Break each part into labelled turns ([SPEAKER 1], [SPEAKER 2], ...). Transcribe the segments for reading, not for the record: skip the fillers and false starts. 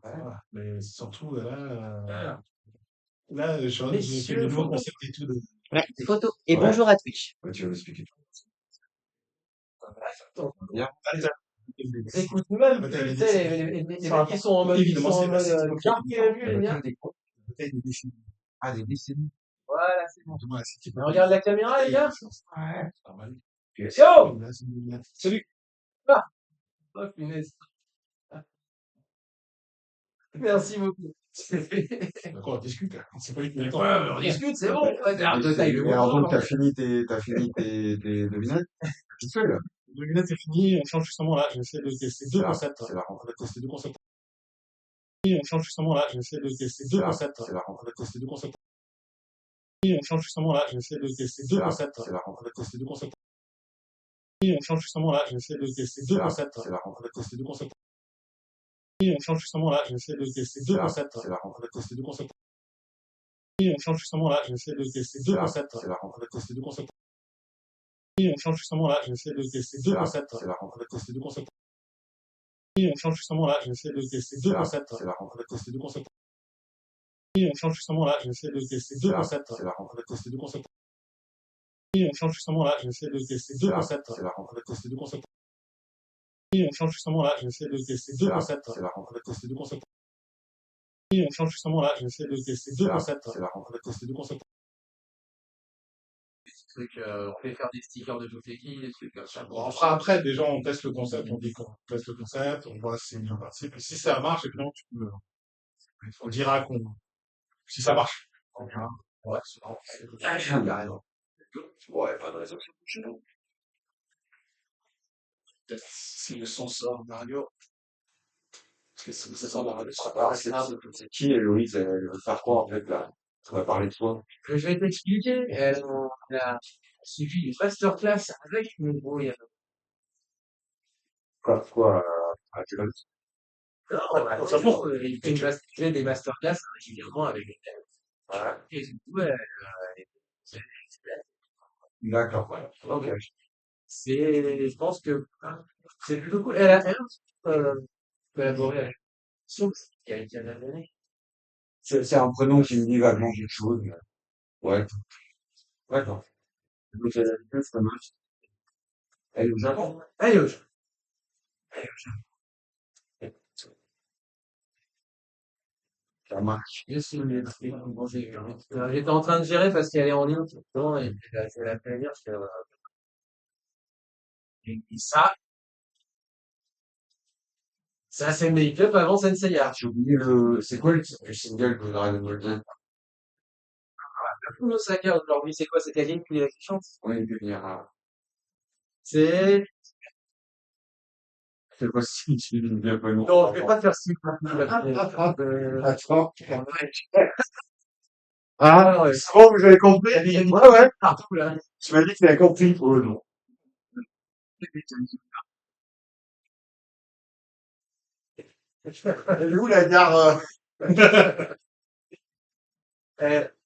[SPEAKER 1] Voilà. Mais surtout, là, j'ai fait
[SPEAKER 2] Messieurs,
[SPEAKER 1] des nouveaux
[SPEAKER 2] photo.
[SPEAKER 1] concepts et tout.
[SPEAKER 2] Ouais, photo. Et
[SPEAKER 3] Ouais.
[SPEAKER 2] bonjour à Twitch.
[SPEAKER 3] Ouais, tu vas m'expliquer tout.
[SPEAKER 2] Attends,
[SPEAKER 3] Bien.
[SPEAKER 1] Allez,
[SPEAKER 2] j'écoute même
[SPEAKER 1] bataille
[SPEAKER 2] plus,
[SPEAKER 1] des
[SPEAKER 2] tu sais,
[SPEAKER 1] décennies.
[SPEAKER 2] les mecs qui sont en mode,
[SPEAKER 1] Évidemment, c'est pas si
[SPEAKER 2] bien prévu,
[SPEAKER 3] La
[SPEAKER 2] génial.
[SPEAKER 3] bataille des quoi?
[SPEAKER 1] bataille des décennies.
[SPEAKER 3] Ah, des décennies.
[SPEAKER 2] Voilà, c'est bon.
[SPEAKER 1] Évidemment, c'est type
[SPEAKER 2] Mais regarde la caméra, les gars.
[SPEAKER 1] Ouais, c'est normal.
[SPEAKER 2] Yo!
[SPEAKER 1] Salut.
[SPEAKER 2] Ah, oh, punaise. Merci beaucoup.
[SPEAKER 1] D'accord, on discute. C'est pas une
[SPEAKER 2] Ouais, on discute, c'est bon. Ouais,
[SPEAKER 3] Et alors donc, t'as fini tes devinettes? Vite fait, là.
[SPEAKER 1] Le lunette, c'est fini. On change justement là. J'essaie de tester deux concepts.
[SPEAKER 3] C'est la rentrée.
[SPEAKER 1] On va tester deux concepts. On change justement là. J'essaie de tester deux concepts.
[SPEAKER 3] C'est la rentrée.
[SPEAKER 1] On va tester deux concepts. On change justement là. J'essaie de tester deux concepts.
[SPEAKER 3] C'est la rentrée.
[SPEAKER 1] On va tester deux concepts. On change justement là. J'essaie de tester deux concepts.
[SPEAKER 3] C'est la rentrée.
[SPEAKER 1] On va tester deux concepts. On change justement là. J'essaie de tester deux concepts.
[SPEAKER 3] C'est la rentrée.
[SPEAKER 1] On va tester deux concepts. On change justement là. J'essaie de tester deux concepts.
[SPEAKER 3] C'est la rentrée.
[SPEAKER 1] On va tester deux concepts. On change justement là. J'essaie de tester deux concepts.
[SPEAKER 3] C'est la
[SPEAKER 1] On
[SPEAKER 3] rentrée.
[SPEAKER 1] va tester deux concepts. On change justement là. J'essaie de tester deux concepts.
[SPEAKER 3] C'est la
[SPEAKER 1] On
[SPEAKER 3] rentrée.
[SPEAKER 1] va tester deux concepts. On change justement là. J'essaie de tester deux concepts.
[SPEAKER 3] C'est la
[SPEAKER 1] On
[SPEAKER 3] rentrée.
[SPEAKER 1] va tester deux concepts. On change justement là. J'essaie de tester deux concepts.
[SPEAKER 3] C'est la
[SPEAKER 1] On
[SPEAKER 3] rentrée.
[SPEAKER 1] va tester deux concepts. On change justement là. J'essaie de tester deux concepts.
[SPEAKER 3] C'est la
[SPEAKER 1] On
[SPEAKER 3] rentrée.
[SPEAKER 1] va tester deux concepts. On change justement là. J'essaie de tester deux concepts.
[SPEAKER 3] C'est la
[SPEAKER 1] On
[SPEAKER 3] rentrée.
[SPEAKER 1] va tester deux concepts.
[SPEAKER 2] Des trucs, on fait faire des stickers de toutes les filles, des trucs comme ça.
[SPEAKER 1] Bon, après, déjà, on teste le concept, on dit qu'on teste le concept, on voit si on participe, et si ça marche, et puis on dira si ça marche. On verra. Ouais, c'est marrant.
[SPEAKER 2] Ah, j'ai raison.
[SPEAKER 3] Ouais, pas de raison.
[SPEAKER 1] Peut-être si le son sort de la radio. Parce que si ça sort de la radio, ce sera pas
[SPEAKER 3] Alors,
[SPEAKER 1] assez grave.
[SPEAKER 3] c'est qui, Héloïse? Elle veut faire quoi, en fait, là? On va parler de toi.
[SPEAKER 2] Je vais t'expliquer. Il a suivi une masterclass avec une brouille.
[SPEAKER 3] Quoi, à quelle heure?
[SPEAKER 2] Non, bah, franchement, il fait des masterclass régulièrement avec les thèmes.
[SPEAKER 3] Ouais.
[SPEAKER 2] Et du coup, c'est-
[SPEAKER 3] D'accord, ouais. Ok.
[SPEAKER 2] je pense que c'est plutôt cool. Elle a collaboré avec Source, qui a donné.
[SPEAKER 3] C'est un prénom qui me dit vaguement quelque chose, mais... Ouais. D'accord. Donc, elle a dit que ça marche. Elle est au Japon?
[SPEAKER 2] Allez, au jeu.
[SPEAKER 3] Ça marche.
[SPEAKER 2] Je suis bon, j'étais en train de gérer parce qu'elle est en ligne tout le temps et puis je vais la prévenir parce que et ça c'est make-up avant Senseiya.
[SPEAKER 3] J'ai oublié c'est quoi le titre du single que vous aurez de me le dire?
[SPEAKER 2] Kuno Osaka aujourd'hui, c'est quoi? C'est Kagin qui chante?
[SPEAKER 3] Oui, il peut venir,
[SPEAKER 2] C'est...
[SPEAKER 3] c'est possible, tu me dis un peu non.
[SPEAKER 2] Non, je vais pas faire ce
[SPEAKER 3] Attends.
[SPEAKER 2] Ah,
[SPEAKER 3] Ah,
[SPEAKER 2] ouais.
[SPEAKER 3] c'est bon, vous avez compris?
[SPEAKER 2] Il y a une
[SPEAKER 3] Ouais, ouais.
[SPEAKER 2] partout là.
[SPEAKER 3] Tu m'as dit que tu avais compris. Oh, non. Elle est où la gare,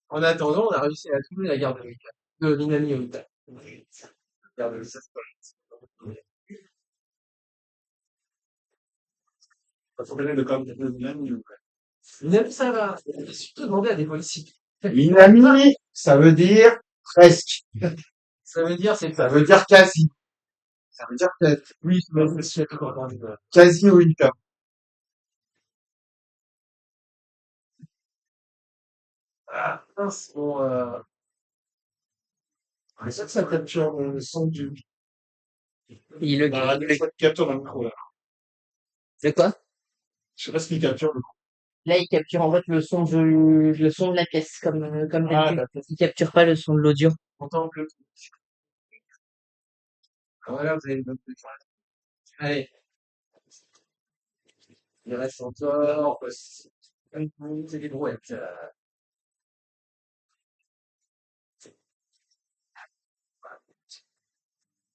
[SPEAKER 2] En attendant, on a réussi à trouver la gare de Mika. De Minami Ota. Gare de Mika.
[SPEAKER 1] Faut connaître le code de Minami ou pas.
[SPEAKER 2] Minami, ça va. J'ai surtout demandé à des policiers.
[SPEAKER 3] Minami, ça veut dire presque.
[SPEAKER 2] Ça veut dire, c'est
[SPEAKER 3] Ça veut dire quasi. Ça veut dire peut-être.
[SPEAKER 2] oui, je suis tout content.
[SPEAKER 3] Quasi ou une cap.
[SPEAKER 2] Ah, mince, bon,
[SPEAKER 1] Mais ça capture le son du,
[SPEAKER 2] il
[SPEAKER 1] la radio, je crois qu'il capture le micro, là.
[SPEAKER 2] c'est quoi?
[SPEAKER 1] Je sais pas ce qu'il capture le micro.
[SPEAKER 2] Là, il capture en fait le son de la pièce, comme
[SPEAKER 1] Ah,
[SPEAKER 2] d'habitude.
[SPEAKER 1] d'accord.
[SPEAKER 2] Il capture pas le son de l'audio. On entend que le truc. Voilà, vous avez une bonne question. Allez, il reste encore, une minute et des brouettes.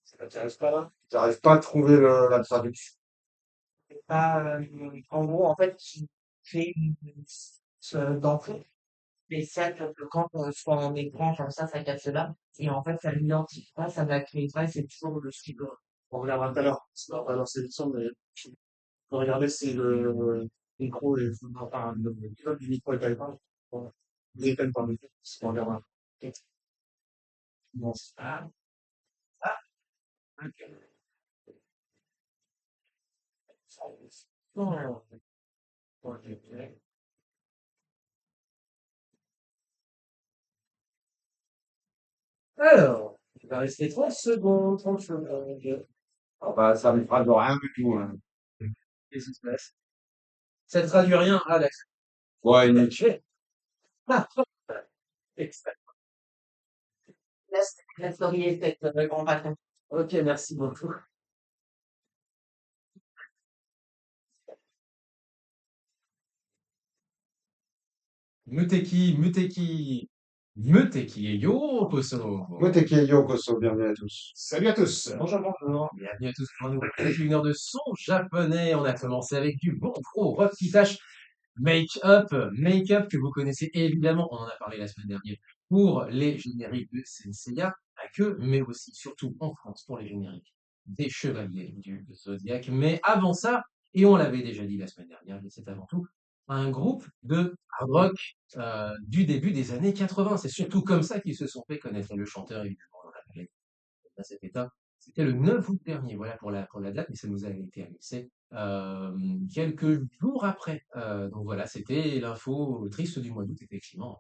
[SPEAKER 1] Ça t'intéresse pas, là?
[SPEAKER 3] J'arrive pas à trouver la traduction.
[SPEAKER 2] En gros, en fait, il fait d'entrée spéciale pour que quand on soit en écran comme ça capte là. Et en fait, ça l'identifie pas, ça ne la crée pas, et c'est toujours le suivant.
[SPEAKER 1] On regardera tout à l'heure. Alors, c'est le son, mais faut regarder si micro et enfin, le micro est pas éteint. Bon, il est éteint par le fait. On verra. Bon. Ah, ah, ok. Oh, ok, ok. Alors, il va rester 30 secondes, 30 secondes.
[SPEAKER 3] Ah bah, ça me fera de rien du tout, hein.
[SPEAKER 1] Qu'est-ce qui se passe? Ça ne traduit rien, Alex.
[SPEAKER 3] Ouais, inutile.
[SPEAKER 1] Ah, extrait.
[SPEAKER 2] La story est faite, grand patron.
[SPEAKER 1] Ok, merci beaucoup.
[SPEAKER 4] Muteki, Muteki, Muteki et Yokoso.
[SPEAKER 3] Motekeyo Koso, bienvenue à tous.
[SPEAKER 1] Salut à tous.
[SPEAKER 4] Bonjour, bonjour. Bienvenue à tous pour un nouveau 1 heure de son japonais. On a commencé avec du bon gros repitage make-up, make-up que vous connaissez évidemment, on en a parlé la semaine dernière, pour les génériques de Senseiya, pas que, mais aussi, surtout en France, pour les génériques des Chevaliers du Zodiaque. Mais avant ça, et on l'avait déjà dit la semaine dernière, mais c'est avant tout un groupe de hard rock du début des années 80. C'est surtout comme ça qu'ils se sont fait connaître. Et le chanteur, évidemment, on en a parlé à cet état. C'était le 9 août dernier, voilà pour la date, mais ça nous a été annoncé quelques jours après. Donc voilà, c'était l'info triste du mois d'août, effectivement,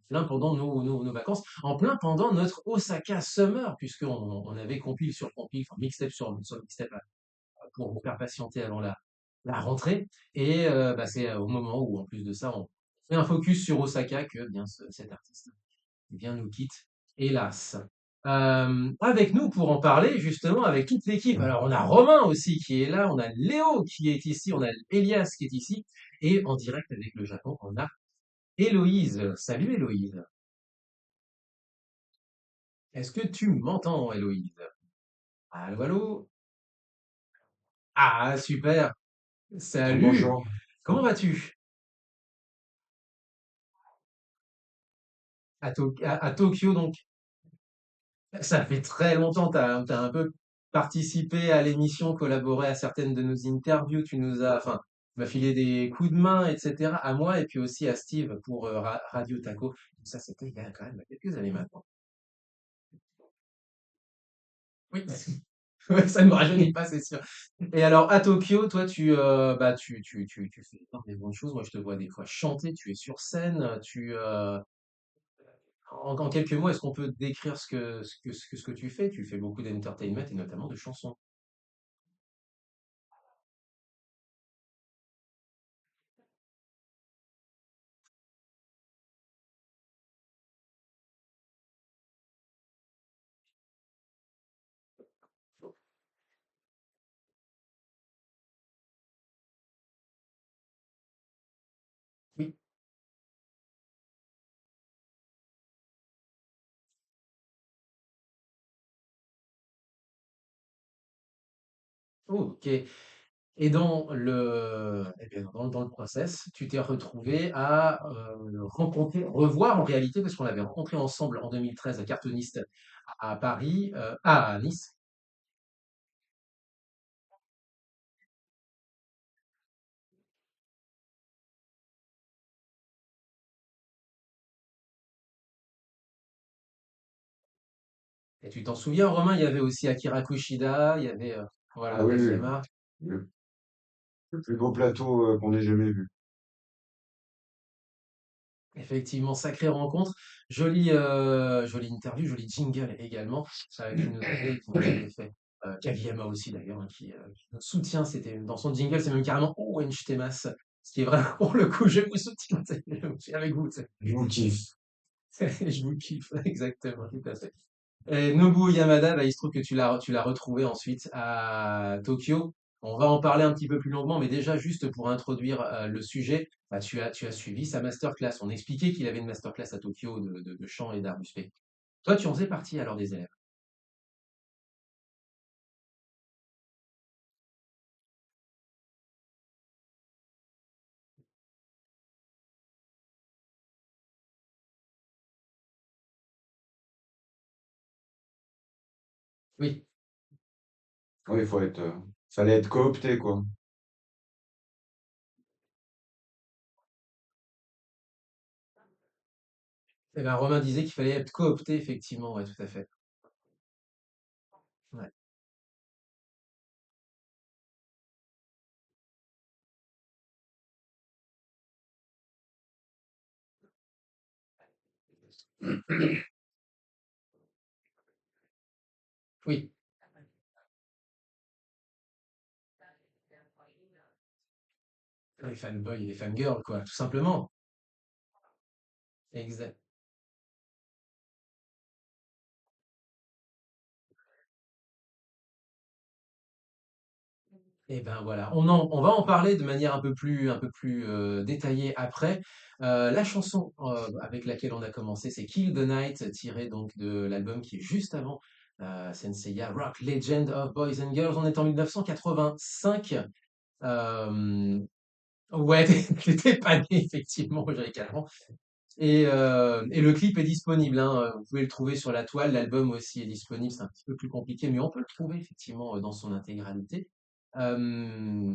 [SPEAKER 4] plein pendant nos vacances, en plein pendant notre Osaka Summer, puisqu'on on avait compile sur compile, enfin mixtape sur mixtape pour vous faire patienter avant la rentrée. Et bah, c'est au moment où, en plus de ça, on fait un focus sur Osaka que bien cet artiste eh bien, nous quitte, hélas. Avec nous pour en parler, justement, avec toute l'équipe. Alors, on a Romain aussi qui est là, on a Léo qui est ici, on a Elias qui est ici, et en direct avec le Japon, on a Héloïse. Salut Héloïse. Est-ce que tu m'entends, Héloïse? Allô, allô? Ah, super. Salut.
[SPEAKER 3] Bonjour.
[SPEAKER 4] Comment vas-tu? À Tokyo, donc. Ça fait très longtemps, tu as un peu participé à l'émission, collaboré à certaines de nos interviews, enfin, tu m'as filé des coups de main, etc., à moi et puis aussi à Steve pour Radio Taco. Ça, c'était il y a quand même quelques années maintenant. Oui, ouais, ça ne me rajeunit pas, c'est sûr. Et alors, à Tokyo, toi, tu fais énormément de choses. Moi, je te vois des fois chanter, tu es sur scène, en quelques mots, est-ce qu'on peut décrire ce que tu fais? Tu fais beaucoup d'entertainment et notamment de chansons. Oui. Ok. Et dans le process, tu t'es retrouvé à rencontrer, revoir en réalité, parce qu'on l'avait rencontré ensemble en 2013 à Cartooniste à Paris, à Nice. Et tu t'en souviens, Romain, il y avait aussi Akira Kushida, il y avait
[SPEAKER 3] Ah
[SPEAKER 4] voilà,
[SPEAKER 3] oui, oui,
[SPEAKER 4] Dazuyama.
[SPEAKER 3] le plus beau plateau qu'on ait jamais vu.
[SPEAKER 4] Effectivement, sacrée rencontre. Jolie interview, jolie jingle également, qui nous avait fait. Kageyama aussi d'ailleurs, hein, qui nous soutient. C'était dans son jingle, c'est même carrément Oh Enchitemas, ce qui est vraiment pour le coup, je vous soutiens, je suis avec vous.
[SPEAKER 3] Je vous kiffe.
[SPEAKER 4] Je vous kiffe, exactement, tout à fait. Et Nobuo Yamada, bah, il se trouve que tu l'as retrouvé ensuite à Tokyo. On va en parler un petit peu plus longuement, mais déjà, juste pour introduire le sujet, bah, tu as suivi sa masterclass. On expliquait qu'il avait une masterclass à Tokyo de chant et d'art du spectacle. Toi, tu en faisais partie alors des élèves. Oui,
[SPEAKER 3] Oui, fallait être coopté, quoi.
[SPEAKER 4] Eh ben, Romain disait qu'il fallait être coopté, effectivement, ouais, tout à fait. Ouais. Oui, les fanboys et les fangirls, quoi, tout simplement. Exact. Et ben voilà, on va en parler de manière un peu plus détaillée après. La chanson avec laquelle on a commencé, c'est Kill the Night, tiré donc de l'album qui est juste avant Senseiya Rock Legend of Boys and Girls. On est en 1985. Euh, ouais, t'étais pas né, effectivement, j'avais 4 ans. Et le clip est disponible, hein, vous pouvez le trouver sur la toile. L'album aussi est disponible, c'est un petit peu plus compliqué, mais on peut le trouver effectivement dans son intégralité. Euh,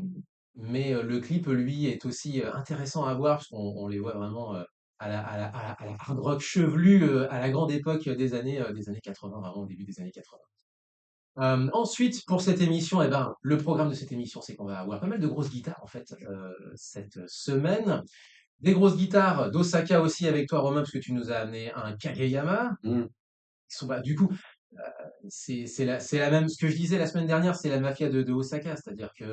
[SPEAKER 4] mais le clip, lui, est aussi intéressant à voir parce qu'on les voit vraiment à la hard rock chevelu à la grande époque des années 80, vraiment au début des années 80. Ensuite, pour cette émission, eh ben, le programme de cette émission, c'est qu'on va avoir pas mal de grosses guitares en fait cette semaine. Des grosses guitares d'Osaka aussi avec toi, Romain, parce que tu nous as amené un Kageyama.
[SPEAKER 3] Mm.
[SPEAKER 4] Du coup, c'est la même. Ce que je disais la semaine dernière, c'est la mafia de Osaka, c'est-à-dire que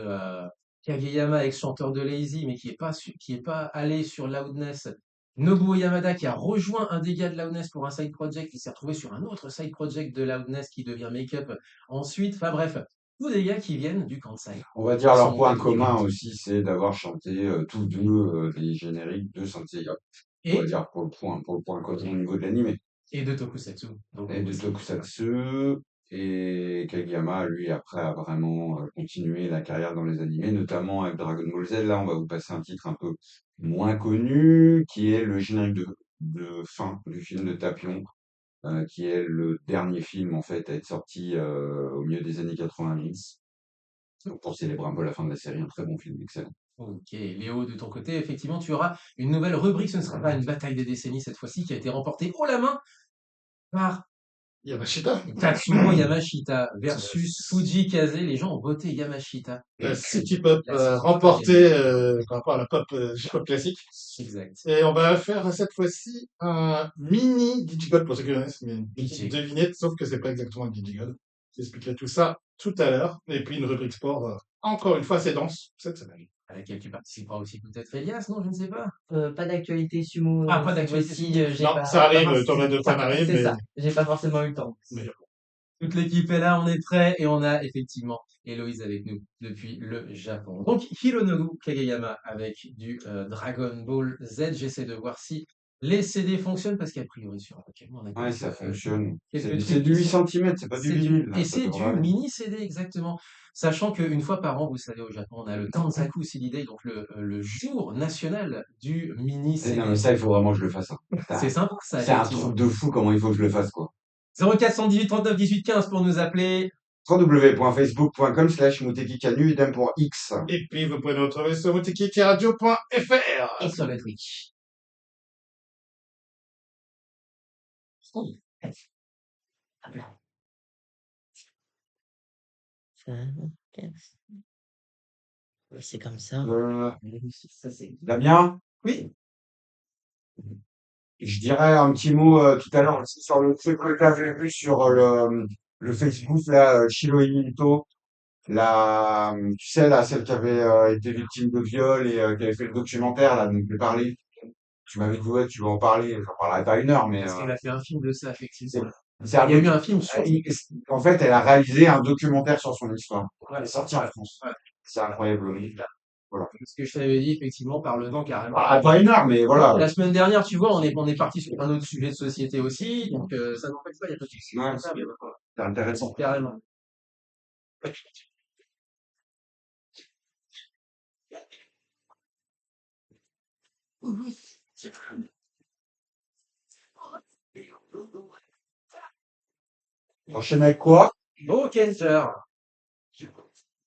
[SPEAKER 4] Kageyama, ex-chanteur de Lazy, mais qui est pas allé sur Loudness. Nobuo Yamada qui a rejoint un des gars de Loudness pour un side project, qui s'est retrouvé sur un autre side project de Loudness qui devient Make-up ensuite. Enfin bref, tous des gars qui viennent du Kansai,
[SPEAKER 3] On va
[SPEAKER 4] qui
[SPEAKER 3] dire
[SPEAKER 4] sont
[SPEAKER 3] leur
[SPEAKER 4] montés
[SPEAKER 3] point
[SPEAKER 4] à Tokyo.
[SPEAKER 3] commun aussi, c'est d'avoir chanté tous deux les génériques de Senseiya. On va
[SPEAKER 4] Et,
[SPEAKER 3] dire pour le point commun au niveau de l'anime.
[SPEAKER 4] et de Tokusatsu, beaucoup
[SPEAKER 3] Et de
[SPEAKER 4] aussi.
[SPEAKER 3] Tokusatsu. Et Kageyama, lui, après, a vraiment continué la carrière dans les animés, notamment avec Dragon Ball Z. Là, on va vous passer un titre un peu moins connu, qui est le générique de fin du film de Tapion, qui est le dernier film, en fait, à être sorti au milieu des années 90. Donc, pour célébrer un peu la fin de la série, un très bon film, excellent.
[SPEAKER 4] Ok, Léo, de ton côté, effectivement, tu auras une nouvelle rubrique. Ce ne sera pas une bataille des décennies cette fois-ci, qui a été remportée haut la main par
[SPEAKER 1] Yamashita.
[SPEAKER 4] Tatsuo Yamashita versus
[SPEAKER 1] Yes.
[SPEAKER 4] Fuji Kaze. Les gens ont voté Yamashita.
[SPEAKER 1] City Pop
[SPEAKER 4] La City Pop a gagné.
[SPEAKER 1] remporté par rapport à la pop, J-pop classique.
[SPEAKER 4] Exact.
[SPEAKER 1] Et on va faire cette fois-ci un mini Digicode pour ceux qui connaissent, mais une petite
[SPEAKER 4] DJ.
[SPEAKER 1] devinette, sauf que c'est pas exactement un Digicode. J'expliquerai tout ça tout à l'heure. Et puis une rubrique sport, encore une fois, assez dense cette semaine.
[SPEAKER 4] À laquelle tu participeras aussi peut-être Elias, non, je ne sais pas.
[SPEAKER 2] Pas d'actualité sumo
[SPEAKER 4] Ah, pas
[SPEAKER 2] cette
[SPEAKER 4] d'actualité
[SPEAKER 2] fois-ci.
[SPEAKER 4] sumo.
[SPEAKER 2] J'ai
[SPEAKER 1] Non,
[SPEAKER 2] pas,
[SPEAKER 1] ça
[SPEAKER 2] pas
[SPEAKER 1] arrive,
[SPEAKER 2] forcément.
[SPEAKER 1] tournoi de fan arrive,
[SPEAKER 2] C'est ça. J'ai pas forcément eu le temps.
[SPEAKER 1] mais
[SPEAKER 4] Toute l'équipe est là, on est prêt et on a effectivement Héloïse avec nous depuis le Japon. Donc Hironobu Kageyama avec du Dragon Ball Z. J'essaie de voir si les CD fonctionnent parce qu'a priori sur Pokémon on a
[SPEAKER 3] Ouais, ça
[SPEAKER 4] quelques,
[SPEAKER 3] fonctionne.
[SPEAKER 4] quelques
[SPEAKER 3] C'est
[SPEAKER 4] trucs
[SPEAKER 3] du
[SPEAKER 4] qui
[SPEAKER 3] 8
[SPEAKER 4] sont.
[SPEAKER 3] cm, c'est pas du vinyle, là,
[SPEAKER 4] Et
[SPEAKER 3] ça
[SPEAKER 4] c'est
[SPEAKER 3] devrait
[SPEAKER 4] du
[SPEAKER 3] aller.
[SPEAKER 4] mini CD exactement. Sachant qu'une fois par an, vous savez, au Japon, on a le Tanzaku CD Day, donc le jour national du mini
[SPEAKER 3] Eh non, mais
[SPEAKER 4] CD.
[SPEAKER 3] ça, il faut vraiment que je le fasse, hein.
[SPEAKER 4] C'est
[SPEAKER 3] Putain,
[SPEAKER 4] sympa ça,
[SPEAKER 3] c'est un
[SPEAKER 4] effectivement.
[SPEAKER 3] truc de fou comment il faut que je le fasse, quoi.
[SPEAKER 4] 0418 39 18 15 pour nous appeler.
[SPEAKER 3] www.facebook.com/mutekikanu, idem pour X.
[SPEAKER 1] et puis vous pouvez nous retrouver sur motikikiradio.fr.
[SPEAKER 2] Et sur le Twitch. Hop là. Ça, casse. C'est comme ça. Ça, c'est.
[SPEAKER 3] Damien,
[SPEAKER 4] Oui,
[SPEAKER 3] je dirais un petit mot tout à l'heure aussi sur le truc que j'avais vu sur le Facebook, là, Chiloé Ito, tu sais, là, celle qui avait été victime de viol et qui avait fait le documentaire, là, dont je vais parler. Tu m'avais dit, ouais, tu vas en parler, j'en parlerai pas une heure, mais
[SPEAKER 4] parce qu'elle a fait un film de ça,
[SPEAKER 3] c'est
[SPEAKER 4] effectivement.
[SPEAKER 3] c'est un
[SPEAKER 4] Il y a eu
[SPEAKER 3] docu-
[SPEAKER 4] un film sur lui.
[SPEAKER 3] En fait, elle a réalisé un documentaire sur son histoire. Elle est sortie en France.
[SPEAKER 4] Ouais.
[SPEAKER 3] C'est incroyable. Voilà.
[SPEAKER 4] Ce que je t'avais dit, effectivement, parle-en carrément.
[SPEAKER 3] Ah, pas une heure, mais voilà.
[SPEAKER 4] La semaine dernière, tu vois, on est parti sur un autre sujet de société aussi, donc ça n'empêche pas, il y a pas de souci.
[SPEAKER 3] Ouais,
[SPEAKER 4] Ça, mais voilà,
[SPEAKER 3] c'est intéressant.
[SPEAKER 4] carrément.
[SPEAKER 3] Enchaîne avec quoi?
[SPEAKER 4] Ok, Kenter.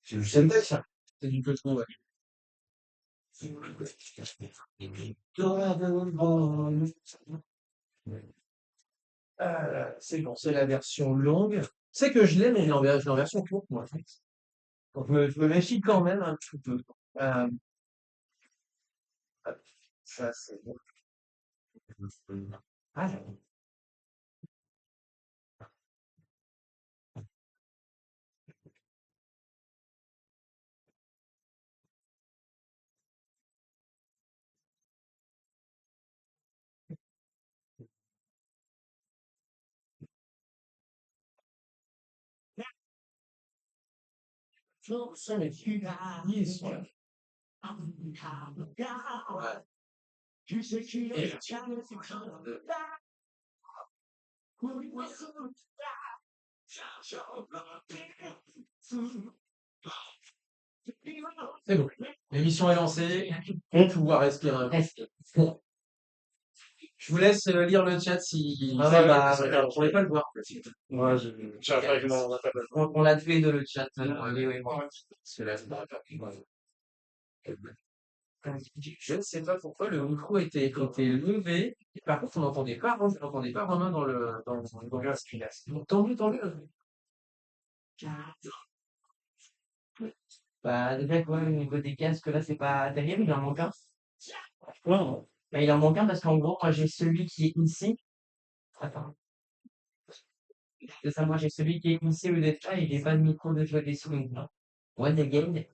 [SPEAKER 3] C'est du Sentai, ça.
[SPEAKER 4] C'est du peloton, ouais. C'est bon, c'est la version longue. C'est que je l'ai, mais je l'ai en version courte, moi, en fait. Donc, je me méfie quand même un petit peu. Euh, hop, ça, c'est bon. Ah, tout ça, mais ils sont là. Ouais. Et c'est bon. L'émission est lancée. On peut pouvoir respirer un peu. Je vous laisse lire le chat si
[SPEAKER 2] Ah
[SPEAKER 4] ça
[SPEAKER 2] ouais,
[SPEAKER 4] va.
[SPEAKER 2] bah,
[SPEAKER 4] Je pourrais pas le voir.
[SPEAKER 1] Moi, j'arrive avec mon
[SPEAKER 2] on l'a tous les deux, le chat. Oui, oui, moi.
[SPEAKER 4] Parce que là, je pourrais pas. Je ne sais pas pourquoi le micro était levé. Par contre, on n'entendait pas, on n'entendait pas Romain dans le speaker. Tant mieux, tant mieux.
[SPEAKER 2] Bah, déjà, quoi, au niveau des casques, là, c'est pas terrible, il en manque un.
[SPEAKER 1] Ouais,
[SPEAKER 2] Bah, il en manque un parce qu'en gros, moi, j'ai celui qui est ici. Attends. C'est ça, moi, j'ai celui qui est ici au d'être là, il n'est pas de micro de jouer des sous, donc, non. One again.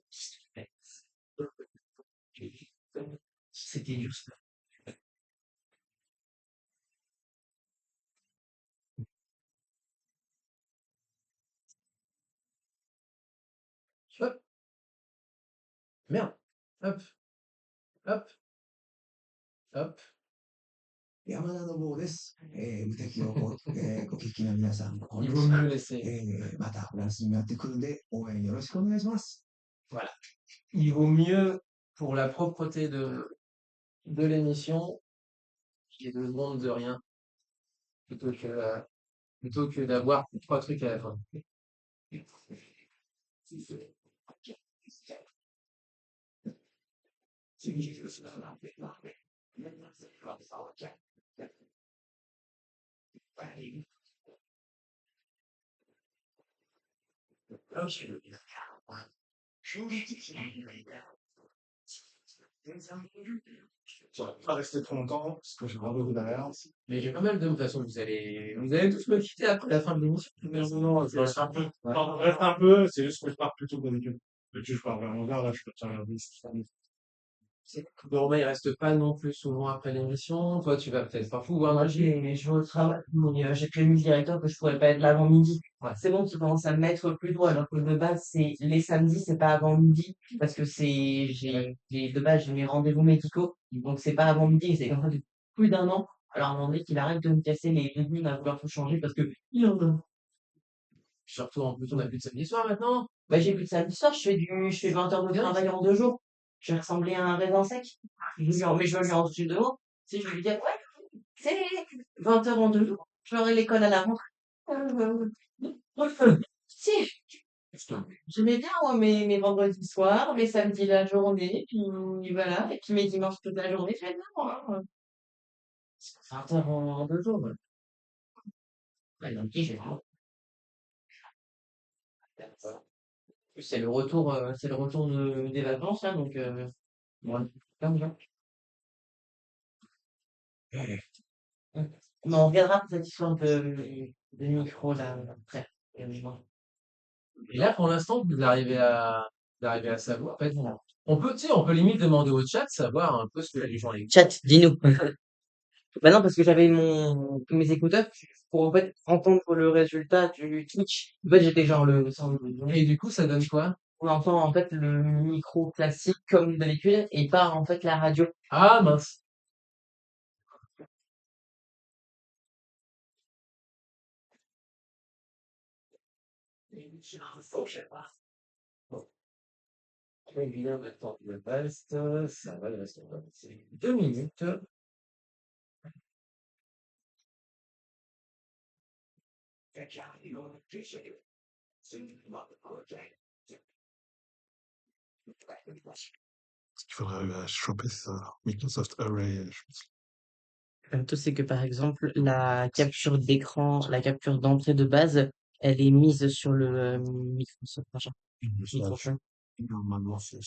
[SPEAKER 2] C'était juste.
[SPEAKER 4] Hop, merde. Hop, hop, hop.
[SPEAKER 5] 山田の坊です。無敵をご聞きの皆さん、こん
[SPEAKER 4] Il
[SPEAKER 5] に
[SPEAKER 4] vaut
[SPEAKER 5] ちは。
[SPEAKER 4] mieux laisser.
[SPEAKER 5] またフランスにやってくるんで、応援よろしくお願いします。
[SPEAKER 4] Voilà. Il vaut mieux pour la propreté de l'émission qu'il y ait 2 secondes de rien plutôt que d'avoir 3 trucs à la fin.
[SPEAKER 1] je vais pas rester trop longtemps, parce que j'ai vraiment beaucoup derrière.
[SPEAKER 4] Mais j'ai pas mal de toute façon, vous allez tous me quitter après la fin de l'émission.
[SPEAKER 1] Non, je reste un peu. Non, je reste un peu, c'est juste que je pars plutôt que d'habitude. D'habitude, je pars vraiment vers, là, je peux te faire la liste.
[SPEAKER 4] Romain, il reste pas non plus souvent après l'émission. Toi, tu vas peut-être pas pouvoir
[SPEAKER 2] Moi,
[SPEAKER 4] manger.
[SPEAKER 2] je vais au travail, mais j'ai prévenu le directeur que je pourrais pas être là avant midi.
[SPEAKER 4] Ouais.
[SPEAKER 2] C'est bon, tu commences à me mettre plus tôt, alors que de base, c'est les samedis, c'est pas avant midi, parce que de base, j'ai mes rendez-vous médicaux, donc c'est pas avant midi, et c'est comme ça depuis plus d'un an. Alors, à un moment donné, qu'il arrête de me casser les débuts à vouloir tout changer, parce que, il en a.
[SPEAKER 4] Surtout en plus, on a plus de samedi soir maintenant.
[SPEAKER 2] Bah, j'ai plus de samedi soir, je fais 20 heures de travail en 2 jours. Je vais ressembler à un raisin sec. Mais je vais lui en dessus demain. Si je vais lui dire, ouais, c'est 20 heures en 2 jours. Je ferai l'école à la rentrée. Si, j'aimais bien, moi, mes vendredis soirs, mes samedis la journée, puis voilà, et puis mes dimanches toute la journée, je vais bien, moi. 20 heures en 2 jours, ouais. Ouais, donc, je vais c'est le retour des vacances, là, donc, ouais, comme ça. Mais on reviendra pour cette histoire de micro, là, après.
[SPEAKER 4] Et là, pour l'instant, vous arrivez à savoir. En fait, on peut, tu sais, on peut limite demander au chat, savoir un peu ce que les gens écoutent.
[SPEAKER 2] Chat, dis-nous. Bah non, parce que j'avais mes écouteurs pour en fait entendre le résultat du Twitch. En fait, j'étais genre
[SPEAKER 4] Et du coup, ça donne quoi?
[SPEAKER 2] on entend en fait le micro classique comme d'habitude et pas en fait la radio.
[SPEAKER 4] Ah, mince. Très bien, maintenant, le reste, ça va, il reste encore 2 minutes.
[SPEAKER 1] Ce qu'il faudrait choper, c'est ça. Microsoft Array, je pense.
[SPEAKER 2] Le tout, c'est que par exemple, la capture d'écran, la capture d'entrée de base, elle est mise sur le Microsoft, machin, microphone.
[SPEAKER 5] Normalement, c'est.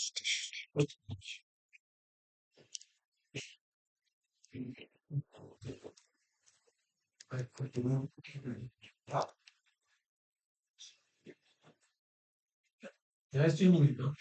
[SPEAKER 4] Il reste une minute, hein.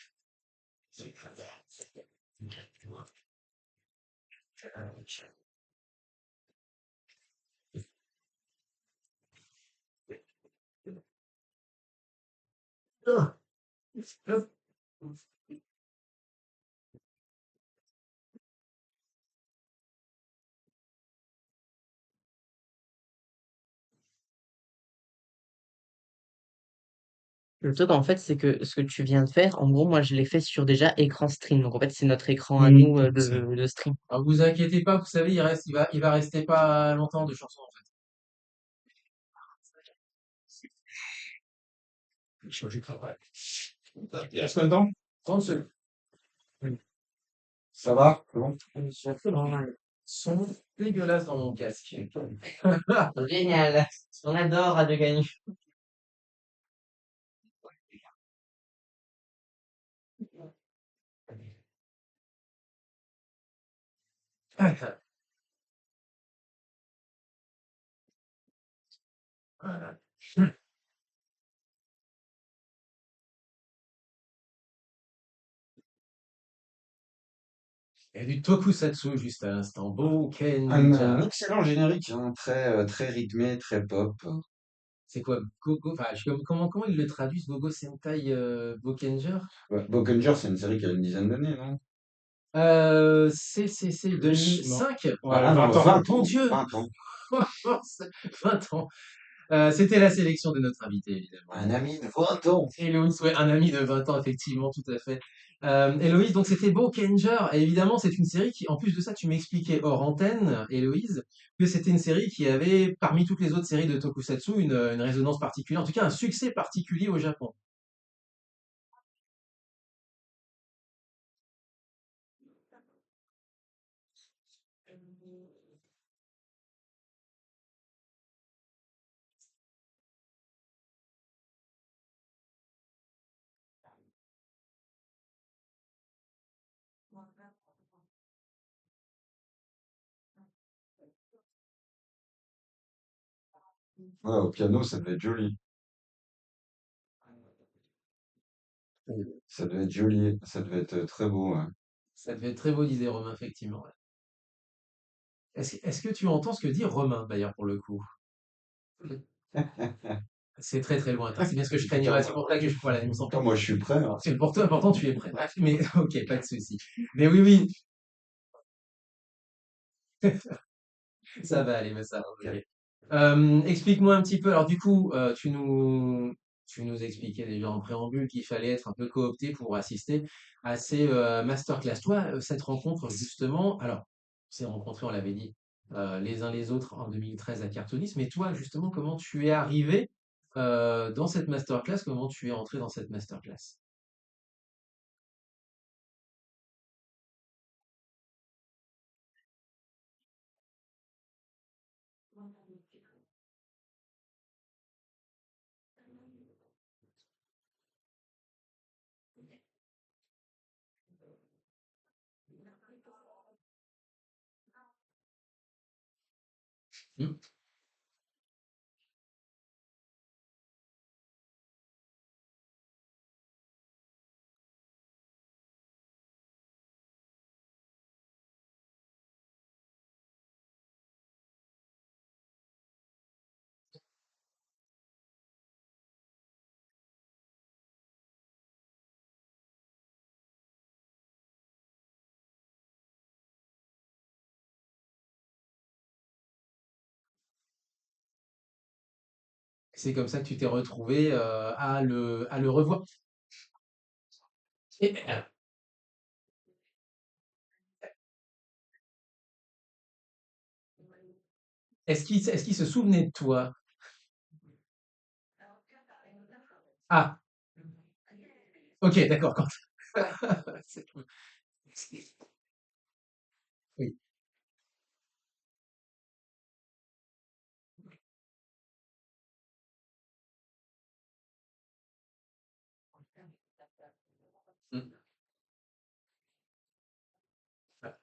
[SPEAKER 2] Le truc, en fait, c'est que ce que tu viens de faire, en gros, moi, je l'ai fait sur déjà écran stream. Donc, en fait, c'est notre écran à nous de stream.
[SPEAKER 4] Alors vous inquiétez pas, vous savez, il va rester pas longtemps de chansons en fait.
[SPEAKER 1] Il reste combien de temps?
[SPEAKER 4] 30 secondes.
[SPEAKER 3] Ça va? C'est bon?
[SPEAKER 4] Son dégueulasse dans mon casque.
[SPEAKER 2] Génial. On adore Radio Gagné.
[SPEAKER 4] Voilà. Et du tokusatsu juste à l'instant.
[SPEAKER 3] Un
[SPEAKER 4] Bokenja.
[SPEAKER 3] excellent générique, hein, très rythmé, très pop.
[SPEAKER 4] C'est quoi? Gogo? Enfin, comment ils le traduisent? Gogo Sentai Bokenger?
[SPEAKER 3] Ouais, Bokenger, c'est une série qui a une dizaine d'années, non?
[SPEAKER 4] C'est
[SPEAKER 1] Plus? Non.
[SPEAKER 4] 2005?
[SPEAKER 1] Ouais,
[SPEAKER 3] Ah non,
[SPEAKER 1] 20 ans.
[SPEAKER 3] 20
[SPEAKER 4] Mon
[SPEAKER 3] ans,
[SPEAKER 4] Dieu!
[SPEAKER 3] 20 ans.
[SPEAKER 4] 20 ans. C'était la sélection de notre invité, évidemment.
[SPEAKER 3] Un ami de 20 ans.
[SPEAKER 4] Héloïse, ouais, un ami de 20 ans, effectivement, tout à fait. Héloïse, donc c'était Bokenger. Et évidemment, c'est une série qui, en plus de ça, tu m'expliquais hors antenne, Héloïse, que c'était une série qui avait, parmi toutes les autres séries de Tokusatsu, une résonance particulière, en tout cas un succès particulier au Japon.
[SPEAKER 3] Ouais, au piano, ça devait être joli. Ça devait être joli, ça devait être très beau, ouais.
[SPEAKER 4] Ça devait être très beau, disait Romain, effectivement. Ouais. Est-ce que tu entends ce que dit Romain, d'ailleurs, pour le coup? C'est très très lointain. C'est bien ce que je craignais. Ouais, c'est pour ça que je. Voilà, il me semble.
[SPEAKER 3] Attends, moi je suis prêt, hein.
[SPEAKER 4] C'est pour toi, pourtant tu es prêt. Bref, mais ok, pas de souci. Mais oui, oui, ça va aller, mais ça va aller. Explique-moi un petit peu. Alors du coup, tu nous expliquais déjà en préambule qu'il fallait être un peu coopté pour assister à ces masterclass. Toi, cette rencontre justement, alors, on s'est rencontrés, on l'avait dit, les uns les autres en 2013 à Cartoonis, mais toi, justement, comment tu es arrivé dans cette masterclass? Comment tu es entré dans cette masterclass? Hmm. C'est comme ça que tu t'es retrouvé à le revoir. Et, est-ce qu'il se souvenait de toi? Ah, ok, d'accord. C'est- Oui. Mmh. Ouais.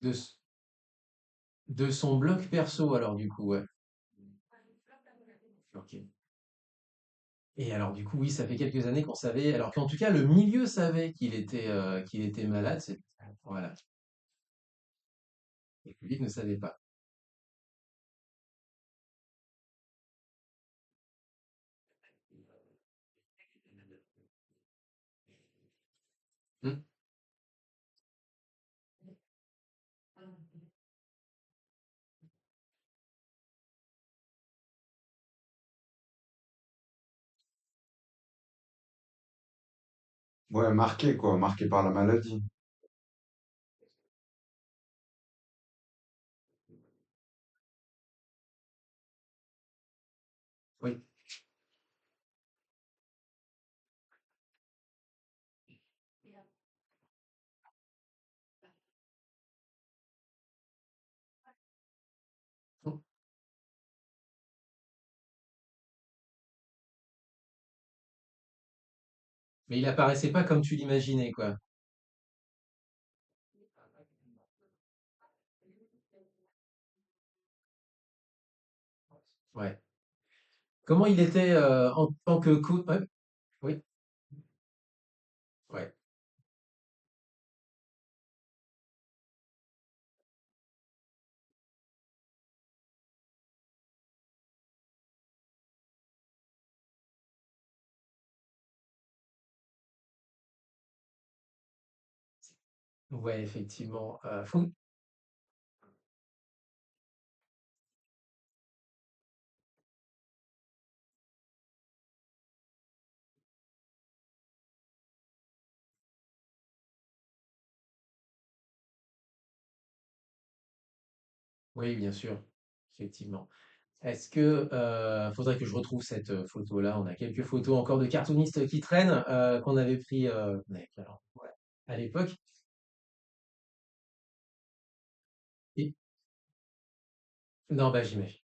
[SPEAKER 4] De, s- de son bloc perso, alors, du coup, ouais. Ok. Et alors, du coup, oui, ça fait quelques années qu'on savait, alors qu'en tout cas, le milieu savait qu'il était malade. Voilà. Et le public ne savait pas. Hmm.
[SPEAKER 3] Ouais, marqué, quoi, marqué par la maladie.
[SPEAKER 4] Oui. Mais il apparaissait pas comme tu l'imaginais, quoi. Ouais. Comment il était en tant que coach? Ouais, oui, ouais. Ouais, effectivement. Oui, bien sûr, effectivement. Est-ce que faudrait que je retrouve cette photo-là? On a quelques photos encore de cartoonistes qui traînent qu'on avait pris alors, ouais, à l'époque. Et non, bah j'imagine.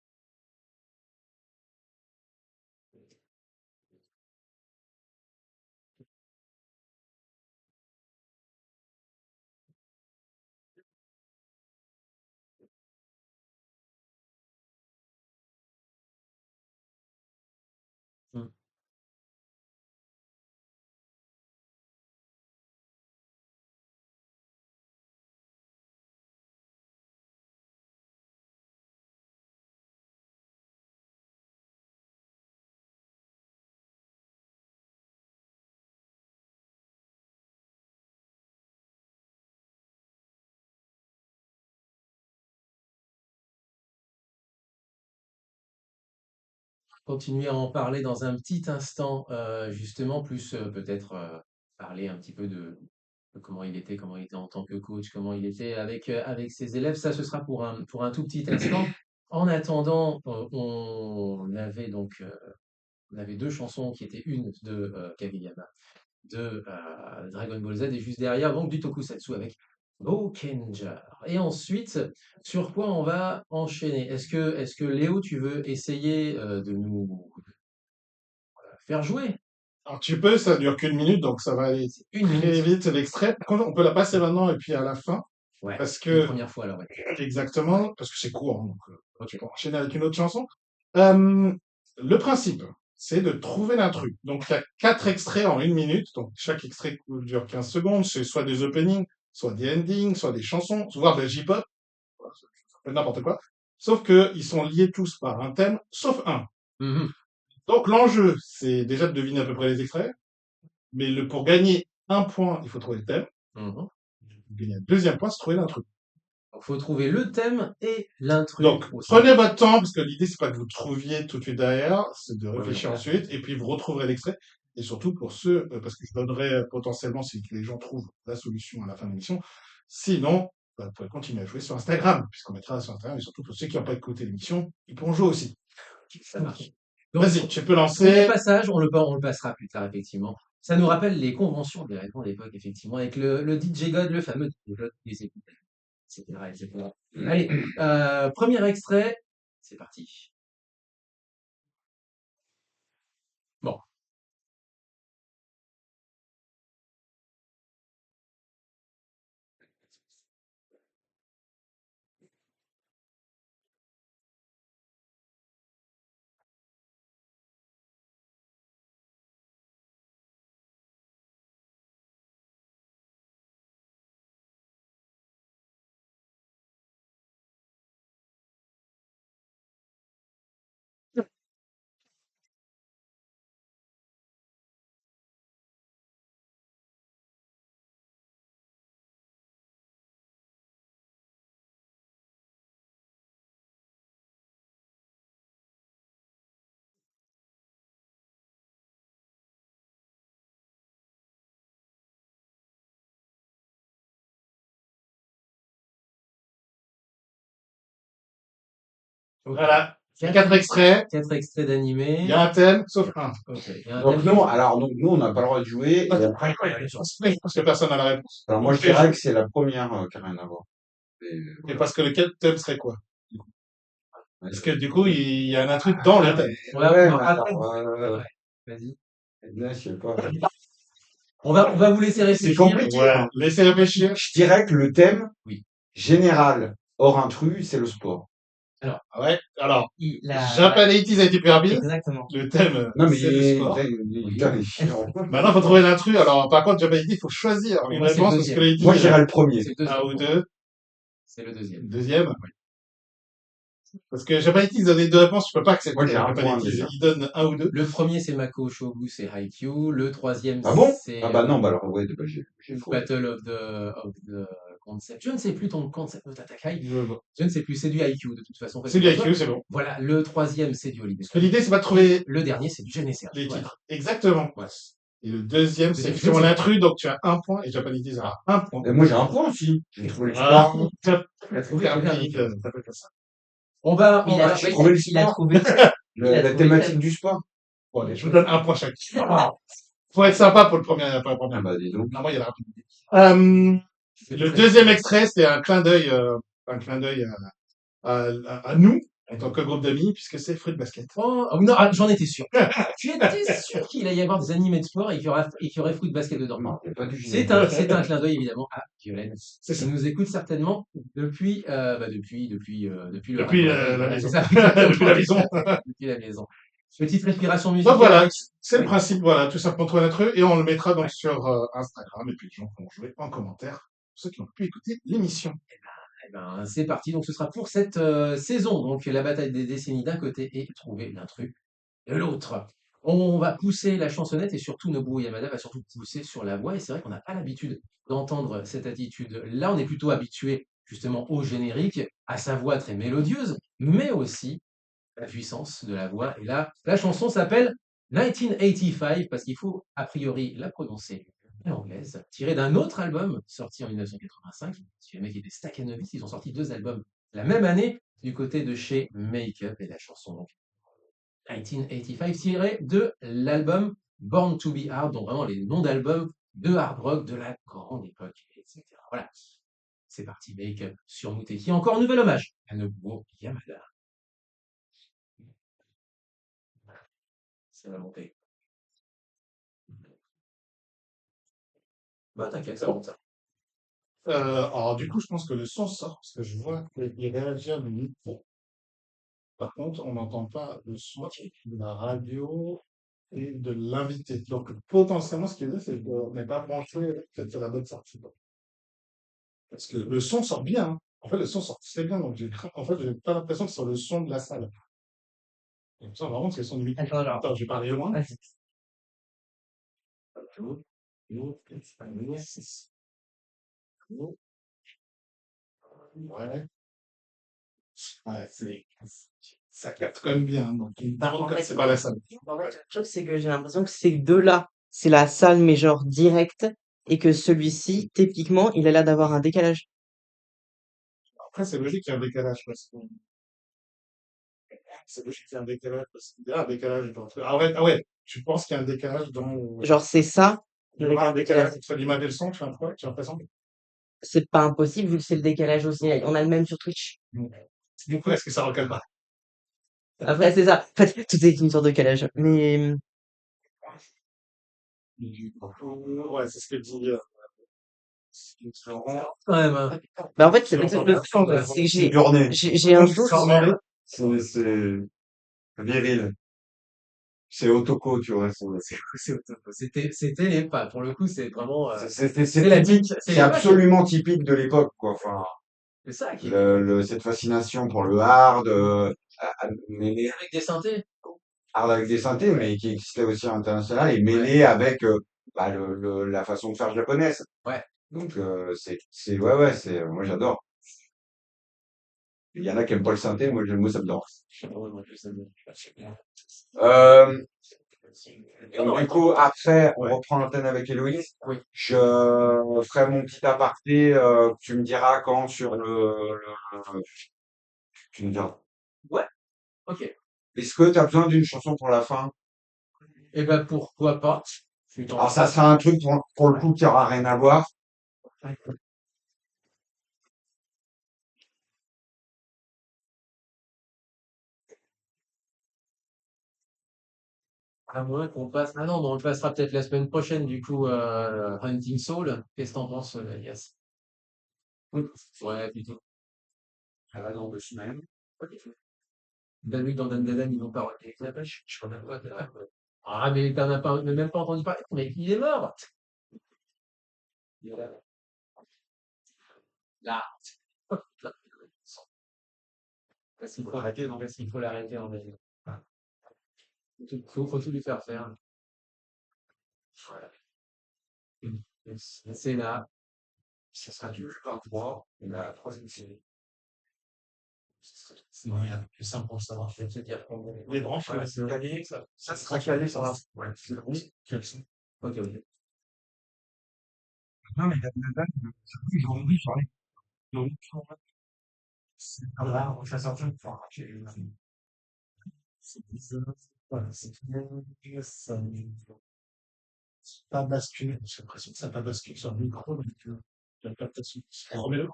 [SPEAKER 4] Mm. Continuer à en parler dans un petit instant, justement, plus peut-être parler un petit peu de comment il était en tant que coach, comment il était avec ses élèves. Ça, ce sera pour un tout petit instant. En attendant, on avait deux chansons qui étaient une de Kageyama, de Dragon Ball Z, et juste derrière, donc du Tokusatsu avec Gokensha. Et ensuite, sur quoi on va enchaîner? Est-ce que Léo, tu veux essayer de nous faire jouer?
[SPEAKER 1] Alors tu peux, ça dure qu'une minute, donc ça va aller
[SPEAKER 4] C'est une
[SPEAKER 1] très
[SPEAKER 4] minute.
[SPEAKER 1] vite l'extrait. Par contre, on peut la passer maintenant et puis à la fin,
[SPEAKER 4] Ouais,
[SPEAKER 1] parce
[SPEAKER 4] une
[SPEAKER 1] que
[SPEAKER 4] première fois alors, ouais.
[SPEAKER 1] exactement, parce que c'est court, hein, donc
[SPEAKER 4] Ok.
[SPEAKER 1] tu peux enchaîner avec une autre chanson. Euh, le principe, c'est de trouver l'intrus. Donc il y a 4 extraits en une minute, donc chaque extrait dure 15 secondes. C'est soit des openings, soit des endings, soit des chansons, voire de la J-pop, voilà, ça peut être n'importe quoi. Sauf que ils sont liés tous par un thème, sauf un.
[SPEAKER 4] Mhm.
[SPEAKER 1] Donc l'enjeu, c'est déjà de deviner à peu près les extraits, mais pour gagner un point, il faut trouver le thème.
[SPEAKER 4] Mhm.
[SPEAKER 1] Pour gagner un deuxième point, c'est trouver l'intrus.
[SPEAKER 4] Donc, faut trouver le thème et l'intrus
[SPEAKER 1] Donc,
[SPEAKER 4] aussi.
[SPEAKER 1] prenez votre temps, parce que l'idée, c'est pas que vous trouviez tout de suite derrière, c'est de
[SPEAKER 4] Ouais, ouais,
[SPEAKER 1] réfléchir
[SPEAKER 4] voilà.
[SPEAKER 1] ensuite, et puis vous retrouverez l'extrait. Et surtout pour ceux, parce que je donnerai potentiellement si les gens trouvent la solution à la fin de l'émission. Sinon, bah, vous pouvez continuer à jouer sur Instagram, puisqu'on mettra sur Instagram, et surtout pour ceux qui n'ont pas écouté l'émission, ils pourront jouer aussi.
[SPEAKER 4] Ça marche. Donc,
[SPEAKER 1] Vas-y, tu peux
[SPEAKER 4] premier
[SPEAKER 1] lancer.
[SPEAKER 4] passage, on le passera plus tard, effectivement. Ça nous rappelle les conventions des règlements d'époque, effectivement, avec le DJ God, le fameux DJ God des écouteurs, etc., etc. Allez, premier extrait, c'est parti. Bon. Ok.
[SPEAKER 1] Voilà. C'est 4 extraits.
[SPEAKER 4] 4 extraits
[SPEAKER 1] Il y
[SPEAKER 4] d'animé.
[SPEAKER 1] a un thème, sauf un.
[SPEAKER 4] Ok. Il y a un
[SPEAKER 3] Donc
[SPEAKER 4] thème.
[SPEAKER 3] nous, on n'a pas le droit de jouer. Et après,
[SPEAKER 1] Parce que personne n'a la réponse.
[SPEAKER 3] alors moi, je dirais que c'est la première qui a rien à voir. Et,
[SPEAKER 1] Et
[SPEAKER 3] voilà.
[SPEAKER 1] parce que le thème serait quoi?
[SPEAKER 3] Ouais,
[SPEAKER 1] Parce que du coup, il y a un truc dans le thème.
[SPEAKER 4] Ouais,
[SPEAKER 3] ouais,
[SPEAKER 4] bon,
[SPEAKER 3] mais
[SPEAKER 4] après,
[SPEAKER 3] alors,
[SPEAKER 4] ouais, vas-y.
[SPEAKER 3] là, je sais pas.
[SPEAKER 4] On va vous laisser
[SPEAKER 3] C'est
[SPEAKER 4] réfléchir.
[SPEAKER 3] compliqué.
[SPEAKER 1] Ouais.
[SPEAKER 3] Hein.
[SPEAKER 1] Laissez réfléchir.
[SPEAKER 3] Je dirais que le thème
[SPEAKER 4] Oui.
[SPEAKER 3] général hors intrus, c'est le sport.
[SPEAKER 1] Ouais. Alors,
[SPEAKER 2] Il a...
[SPEAKER 1] Japan 80s a été plus rapide.
[SPEAKER 2] Exactement.
[SPEAKER 1] Le thème,
[SPEAKER 3] Non, mais
[SPEAKER 1] c'est le sport.
[SPEAKER 3] putain, il est chiant.
[SPEAKER 1] Maintenant, faut trouver l'intrus. Alors, par contre, Japan 80s, il faut choisir une
[SPEAKER 4] Moi, c'est le
[SPEAKER 1] réponse parce que
[SPEAKER 4] deuxième.
[SPEAKER 1] les
[SPEAKER 3] Moi, je dirais le premier.
[SPEAKER 4] C'est le
[SPEAKER 1] un ou
[SPEAKER 4] deuxième.
[SPEAKER 1] deux.
[SPEAKER 4] C'est le deuxième.
[SPEAKER 1] Deuxième.
[SPEAKER 4] Oui.
[SPEAKER 1] Parce que Japan 80s donne deux réponses, je peux pas accepter.
[SPEAKER 3] Moi, j'ai un
[SPEAKER 1] Japan
[SPEAKER 3] point
[SPEAKER 1] 80s,
[SPEAKER 3] déjà.
[SPEAKER 1] il donne un ou deux.
[SPEAKER 4] Le premier, c'est Mako Shogu, c'est Haikyuu. Le troisième,
[SPEAKER 3] Ah bon?
[SPEAKER 4] c'est
[SPEAKER 3] Ah bah non, bah alors, ouais, bah, j'ai faux.
[SPEAKER 4] Battle of the Concept. Je ne sais plus ton concept de Tatakai.
[SPEAKER 1] Je-
[SPEAKER 4] Je ne sais plus. C'est du Haikyuu, de toute façon.
[SPEAKER 1] C'est du IQ, c'est bon.
[SPEAKER 4] Voilà. Le troisième, c'est du Holiday.
[SPEAKER 1] Parce que l'idée, c'est pas de trouver
[SPEAKER 4] Le dernier, c'est du Genesis.
[SPEAKER 1] les
[SPEAKER 4] Voilà.
[SPEAKER 1] titres. Exactement.
[SPEAKER 4] Ouais.
[SPEAKER 1] Et le deuxième, c'est
[SPEAKER 4] Deuxième,
[SPEAKER 1] effectivement
[SPEAKER 4] c'est-
[SPEAKER 1] l'intrus, donc tu as un point, et Japan 80s aura un point.
[SPEAKER 3] Et moi, j'ai un point aussi. J'ai trouvé le
[SPEAKER 1] Ah,
[SPEAKER 3] sport.
[SPEAKER 1] tu as trouvé un pays, ça peut être ça.
[SPEAKER 4] On va.
[SPEAKER 2] Il a
[SPEAKER 3] j'ai
[SPEAKER 2] trouvé,
[SPEAKER 3] trouvé le
[SPEAKER 2] il a
[SPEAKER 3] sport.
[SPEAKER 2] trouvé, il a
[SPEAKER 3] La
[SPEAKER 2] trouvé
[SPEAKER 3] thématique
[SPEAKER 2] le
[SPEAKER 3] du sport.
[SPEAKER 1] Bon, allez, je vous donne un point chaque. Faut être sympa pour le premier, pour la
[SPEAKER 3] Ah
[SPEAKER 1] première.
[SPEAKER 3] bah dis donc.
[SPEAKER 1] Non, moi, il y a la rapidité. Le deuxième extrait, c'est un clin d'œil à nous, en tant que groupe d'amis, puisque c'est Fruit Basket.
[SPEAKER 4] Oh, ah oui, non, j'en étais sûr. Tu étais sûr qu'il allait y avoir des animés de sport et qu'il y aurait foot basket dedans.
[SPEAKER 3] Non, il y a pas du
[SPEAKER 4] C'est un clin d'œil évidemment à Violaine.
[SPEAKER 1] C'est ça.
[SPEAKER 4] Qui nous écoute certainement depuis le
[SPEAKER 1] Depuis
[SPEAKER 4] radio.
[SPEAKER 1] la maison.
[SPEAKER 4] C'est ça.
[SPEAKER 1] Depuis la maison.
[SPEAKER 4] Depuis la maison. Petite respiration musicale.
[SPEAKER 1] Donc voilà, c'est le
[SPEAKER 4] Oui.
[SPEAKER 1] principe, voilà, tout simplement trouver l'intrus, et on le mettra donc sur Instagram, et puis les gens pourront jouer en commentaire, pour ceux qui ont pu écouter l'émission.
[SPEAKER 4] Eh ben, c'est parti. Donc, ce sera pour cette saison. Donc, la bataille des décennies d'un côté et trouver l'intrus de l'autre. On va pousser la chansonnette et surtout Nobuo Yamada va surtout pousser sur la voix. Et c'est vrai qu'on n'a pas l'habitude d'entendre cette attitude. Là, on est plutôt habitué justement au générique, à sa voix très mélodieuse, mais aussi la puissance de la voix. Et là, la chanson s'appelle 1985 parce qu'il faut a priori la prononcer en anglaise, tirée d'un autre album sorti en 1985. Si les mecs étaient Stakhanovis, ils ont sorti 2 albums la même année du côté de chez Make Up et la chanson donc 1985 tirée de l'album Born to Be Hard, donc vraiment les noms d'albums de hard rock de la grande époque, etc. Voilà, c'est parti, Make Up sur Muteki. Encore un nouvel hommage à Nobuo Yamada. Ça va monter. Bah t'inquiète, ça monte ça.
[SPEAKER 1] Alors du coup, je pense que le son sort, parce que je vois qu'il réagit à le micro. Par contre, on n'entend pas le son de la radio et de l'invité. Donc potentiellement, ce qui est dit, c'est qu'on n'est pas branché peut-être sur la bonne sortie. Parce que le son sort bien. Hein. En fait, le son sort très bien, donc en fait, j'ai pas l'impression que c'est sur le son de la salle. Et ça, vraiment, c'est le son du micro.
[SPEAKER 2] Attends, alors.
[SPEAKER 1] Attends, je vais parler loin.
[SPEAKER 2] Vas-y.
[SPEAKER 1] Ouais. Ouais, ça capte quand même bien. Donc, par contre, c'est pas la salle.
[SPEAKER 2] En fait, le truc, c'est que j'ai l'impression que ces deux-là, c'est la salle, mais genre direct, et que celui-ci, techniquement, il a l'air d'avoir un décalage.
[SPEAKER 1] Après, c'est logique qu'il y a un décalage parce que C'est logique qu'il y a un décalage. Il y a un décalage entre... Ah ouais, tu penses qu'il y a un décalage dans...
[SPEAKER 2] Genre, c'est ça,
[SPEAKER 1] Il y
[SPEAKER 2] avec
[SPEAKER 1] aura
[SPEAKER 2] un
[SPEAKER 1] un décalage
[SPEAKER 2] décalage.
[SPEAKER 1] entre l'image et le son, tu as quoi? Tu as l'impression?
[SPEAKER 2] C'est pas impossible vu que c'est le décalage aussi. On a le même sur Twitch.
[SPEAKER 1] Du coup, est-ce que ça recale pas?
[SPEAKER 2] Après, c'est ça. En fait, tout est une sorte de décalage. Mais,
[SPEAKER 1] Ouais, c'est ce que dit Laurent.
[SPEAKER 4] Quand même, hein.
[SPEAKER 2] bah, en fait, c'est
[SPEAKER 1] On
[SPEAKER 2] le
[SPEAKER 1] s'en
[SPEAKER 2] le
[SPEAKER 1] fout,
[SPEAKER 2] truc,
[SPEAKER 1] ouais.
[SPEAKER 2] c'est que
[SPEAKER 3] Journée.
[SPEAKER 2] j'ai un doute.
[SPEAKER 3] C'est viril. C'est Otoko, tu vois.
[SPEAKER 4] C'était les pas. Pour le coup, c'est vraiment.
[SPEAKER 3] C'est
[SPEAKER 4] C'est la
[SPEAKER 3] typique.
[SPEAKER 4] c'est
[SPEAKER 3] C'est
[SPEAKER 4] l'époque.
[SPEAKER 3] absolument typique de l'époque, quoi. Enfin,
[SPEAKER 4] C'est ça qui est
[SPEAKER 3] cette fascination pour le hard, mais
[SPEAKER 4] avec des synthés.
[SPEAKER 3] hard avec des synthés, mais qui existait aussi à l'international et mêlé avec bah, la façon de faire japonaise.
[SPEAKER 4] Ouais.
[SPEAKER 3] Donc ouais, moi j'adore. Il y en a qui aiment pas le synthé, moi ça me dérange. Euh, donc, du coup, après, on reprend l'antenne avec Héloïse.
[SPEAKER 4] Oui.
[SPEAKER 3] Je ferai mon petit aparté, tu me diras quand sur tu me diras.
[SPEAKER 4] Ouais. Ok.
[SPEAKER 3] Est-ce que tu as besoin d'une chanson pour la fin?
[SPEAKER 4] Et ben pourquoi pas.
[SPEAKER 3] Alors ça sera un truc pour le coup qui aura rien à voir.
[SPEAKER 4] À moins qu'on passe. Ah non, mais on le passera peut-être la semaine prochaine, du coup, Hunting Soul. Qu'est-ce que t'en penses, Elias? Ouais, plutôt.
[SPEAKER 3] Ça va dans 2 semaines.
[SPEAKER 4] T'as vu que dans Dan, ils n'ont pas retenu la pêche. Je connais pas. Ah, mais t'en as pas, même pas entendu parler. Mais il est mort. Là. Parce qu'il faut arrêter, non, parce qu'il faut l'arrêter en fait. Faut tout lui faire faire. Voilà. C'est là. Ça sera du 23, la troisième série. Sinon, il y a plus simple pour savoir. Je vais te dire qu'on les branches,
[SPEAKER 1] Ouais,
[SPEAKER 4] c'est calé, ça sera calé sur la. Ouais, c'est bon. Ok, ok.
[SPEAKER 1] Non, mais j'ai envie, j'ai envie.
[SPEAKER 4] Ah là, ça sort une fois.
[SPEAKER 1] C'est bizarre. Voilà, ça pas basculé. J'ai l'impression que ça n'a pas basculé sur le micro, donc j'ai la captation. Remets-le.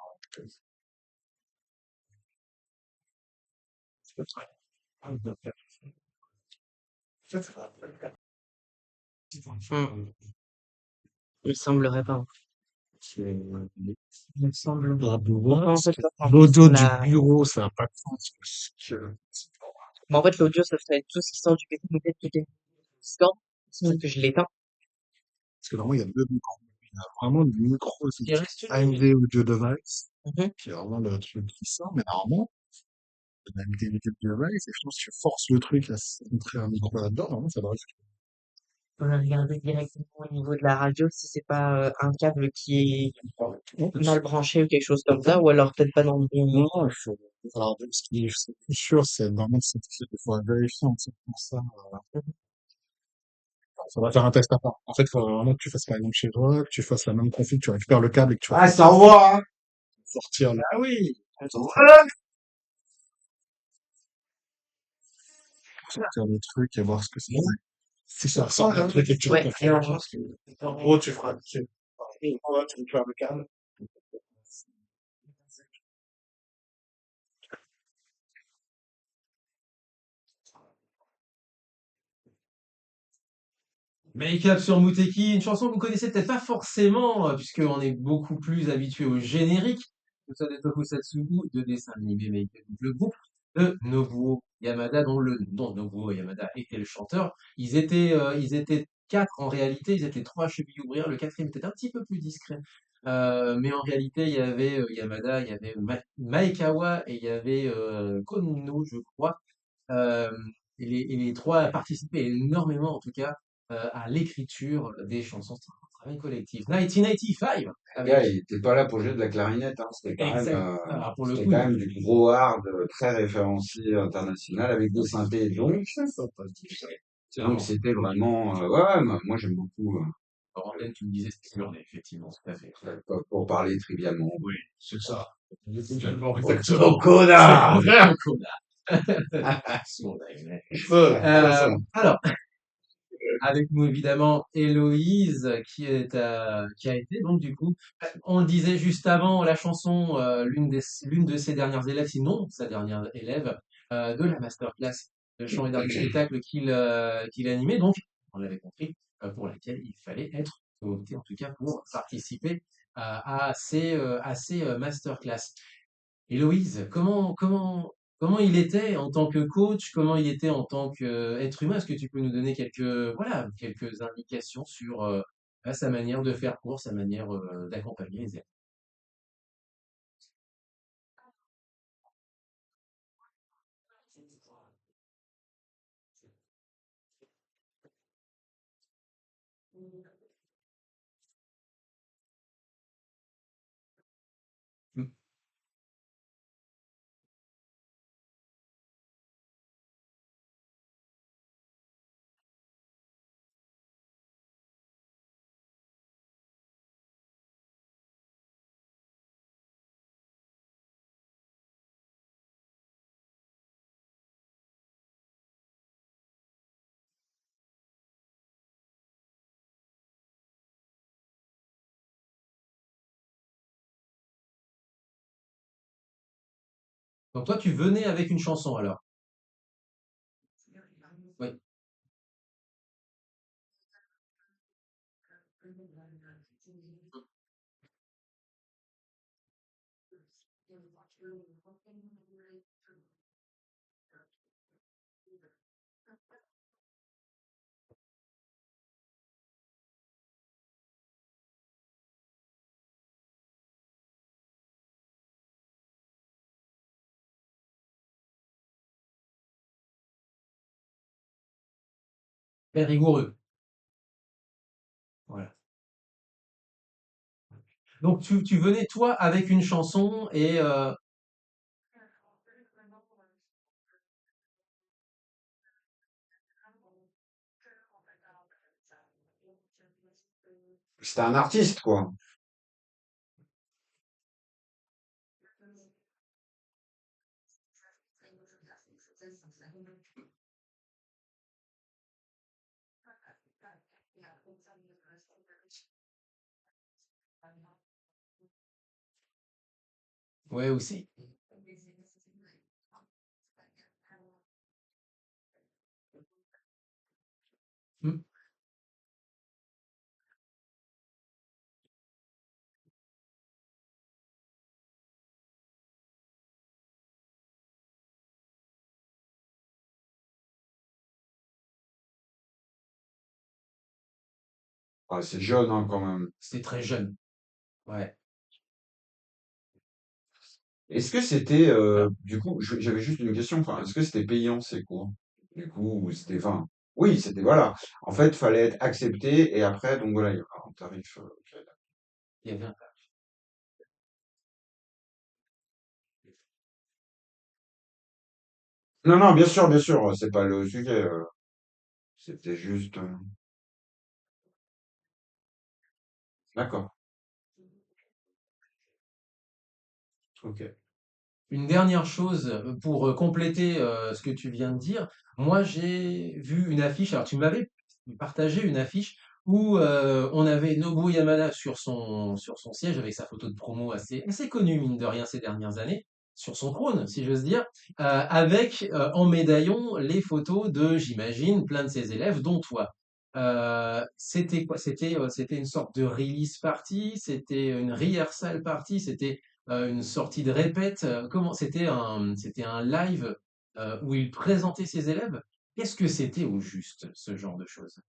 [SPEAKER 1] Ah, il doit faire. Ça, ça va.
[SPEAKER 2] Il me semblerait pas. Il me semble.
[SPEAKER 1] Bravo.
[SPEAKER 2] En fait,
[SPEAKER 1] L'audio du
[SPEAKER 2] la...
[SPEAKER 1] bureau, ça n'a pas de sens. Parce que...
[SPEAKER 2] Mais en fait, l'audio, ça fait tout ce qui sort du PC, peut-être tout est distant. C'est pour ça que je l'éteins.
[SPEAKER 1] Parce que normalement, il y a deux micros. Il y a vraiment le micro
[SPEAKER 4] Il reste une
[SPEAKER 1] AMD Audio Device,
[SPEAKER 2] Mhm.
[SPEAKER 1] qui est vraiment le truc qui sort, mais normalement, l'AMD Audio Device, et je pense que tu forces le truc à entrer un micro là-dedans, normalement, ça devrait
[SPEAKER 2] On va regarder directement au niveau de la radio si c'est pas un câble qui est mal branché ou quelque chose comme ça, ou alors peut-être pas dans le bon.
[SPEAKER 1] Non, il faut. Alors, ce qui est plus sûr, c'est vraiment cette il faut vérifier en fait pour ça. Ça va faire un test à part. En fait, il faut vraiment que tu fasses par exemple chez toi, que tu fasses la même config, tu récupères le câble et que tu vas
[SPEAKER 3] Ah, ça envoie, hein!
[SPEAKER 1] sortir le.
[SPEAKER 3] Ah oui!
[SPEAKER 1] Sortir le truc et voir ce que c'est. Si ça ressort un truc et que tu
[SPEAKER 2] Ouais,
[SPEAKER 1] peux
[SPEAKER 2] et
[SPEAKER 1] faire, en gros, tu feras, tu récupères le câble.
[SPEAKER 4] Make-up sur Muteki, une chanson que vous connaissez peut-être pas forcément, puisqu'on est beaucoup plus habitué au générique, que ce soit des Tokusatsu ou de dessins animés Make-up. Donc, le groupe de Nobuo Yamada, dont Nobuo Yamada était le chanteur, ils étaient quatre en réalité, ils étaient trois chevilles ouvrières, le quatrième était un petit peu plus discret. Mais en réalité, il y avait Yamada, il y avait Maekawa et il y avait Kono, je crois. Euh, et les trois participaient énormément, en tout cas, à l'écriture des chansons. C'était un travail collectif. 1995
[SPEAKER 3] Le gars,
[SPEAKER 4] avec
[SPEAKER 3] il était pas là pour jouer de la clarinette, hein.
[SPEAKER 4] exact. Alors pour le
[SPEAKER 3] C'était
[SPEAKER 4] coup,
[SPEAKER 3] quand même du gros hard, très référencié international avec des synthés. Donc c'était vraiment, ouais, moi j'aime beaucoup,
[SPEAKER 4] en antenne, tu me disais c'était sûr, mais effectivement, tout à fait.
[SPEAKER 3] pour parler trivialement.
[SPEAKER 1] Oui, c'est ça. Exactement.
[SPEAKER 3] Tokoda!
[SPEAKER 4] C'est un connard. Sourd, ouais.
[SPEAKER 1] Ça.
[SPEAKER 4] Alors, avec nous évidemment Héloïse qui a été donc du coup, on le disait juste avant, la chanson, l'une de ses dernières élèves, sinon sa dernière élève, de la masterclass de chant et d'art du spectacle qu'il animait, donc on l'avait compris, pour laquelle il fallait être opté en tout cas pour participer à ces masterclass. Héloïse, comment il était en tant que coach, comment il était en tant qu'être humain? Est-ce que tu peux nous donner quelques indications sur sa manière de faire cours, sa manière d'accompagner les élèves? Mm. Donc toi, tu venais avec une chanson alors? Oui. Très rigoureux. Voilà. Donc tu venais toi avec une chanson et
[SPEAKER 3] C'était un artiste, quoi.
[SPEAKER 4] ouais aussi. Mm.
[SPEAKER 3] Ah, c'est jeune, hein, quand même.
[SPEAKER 4] C'était très jeune. Ouais.
[SPEAKER 3] Est-ce que c'était,
[SPEAKER 4] Alors,
[SPEAKER 3] du coup, j'avais juste une question, enfin, est-ce que c'était payant ces cours? Du coup, ou c'était, enfin, oui, c'était, voilà. En fait, fallait être accepté et après, donc voilà, il y a un tarif. Ok.
[SPEAKER 4] il y avait un-
[SPEAKER 3] Non, non, bien sûr, c'est pas le sujet. C'était juste, d'accord. Ok.
[SPEAKER 4] Une dernière chose pour compléter ce que tu viens de dire. Moi, j'ai vu une affiche. Alors, tu m'avais partagé une affiche où on avait Nobuo Yamada sur son siège avec sa photo de promo assez connue, mine de rien, ces dernières années, sur son trône, si j'ose dire, avec en médaillon les photos de, j'imagine, plein de ses élèves, dont toi. C'était quoi? C'était une sorte de release party, c'était une rehearsal party, c'était une sortie de répète. Comment c'était un live où il présentait ses élèves. Qu'est-ce que c'était au juste ce genre de choses?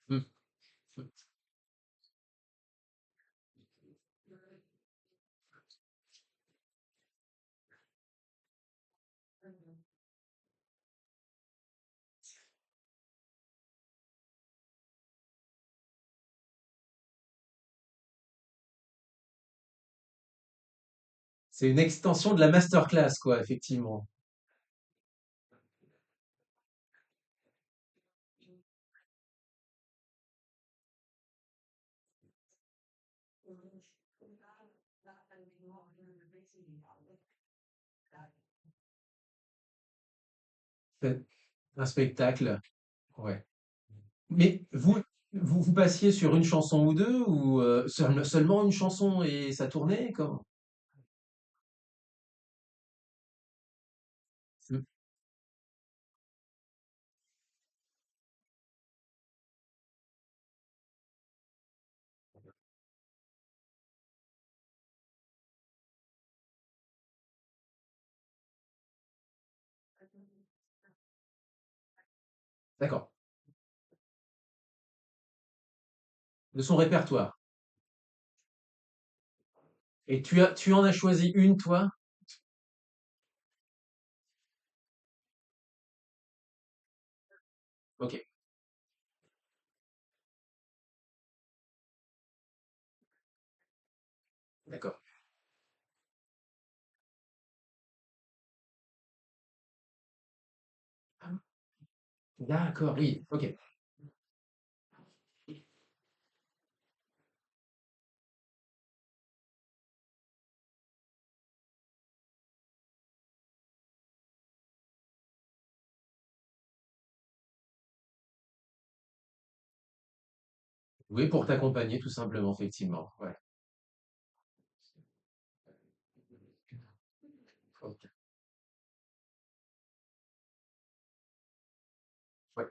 [SPEAKER 4] Hmm. C'est une extension de la masterclass, quoi, effectivement. Faites un spectacle, ouais. Mais vous passiez sur une chanson ou deux ou seulement une chanson et ça tournait? Comment? Hmm. D'accord. De son répertoire. Et tu en as choisi une, toi? Ok, d'accord. D'accord, oui, ok. Oui, pour t'accompagner, tout simplement, effectivement. Ouais. Ok. Ouais.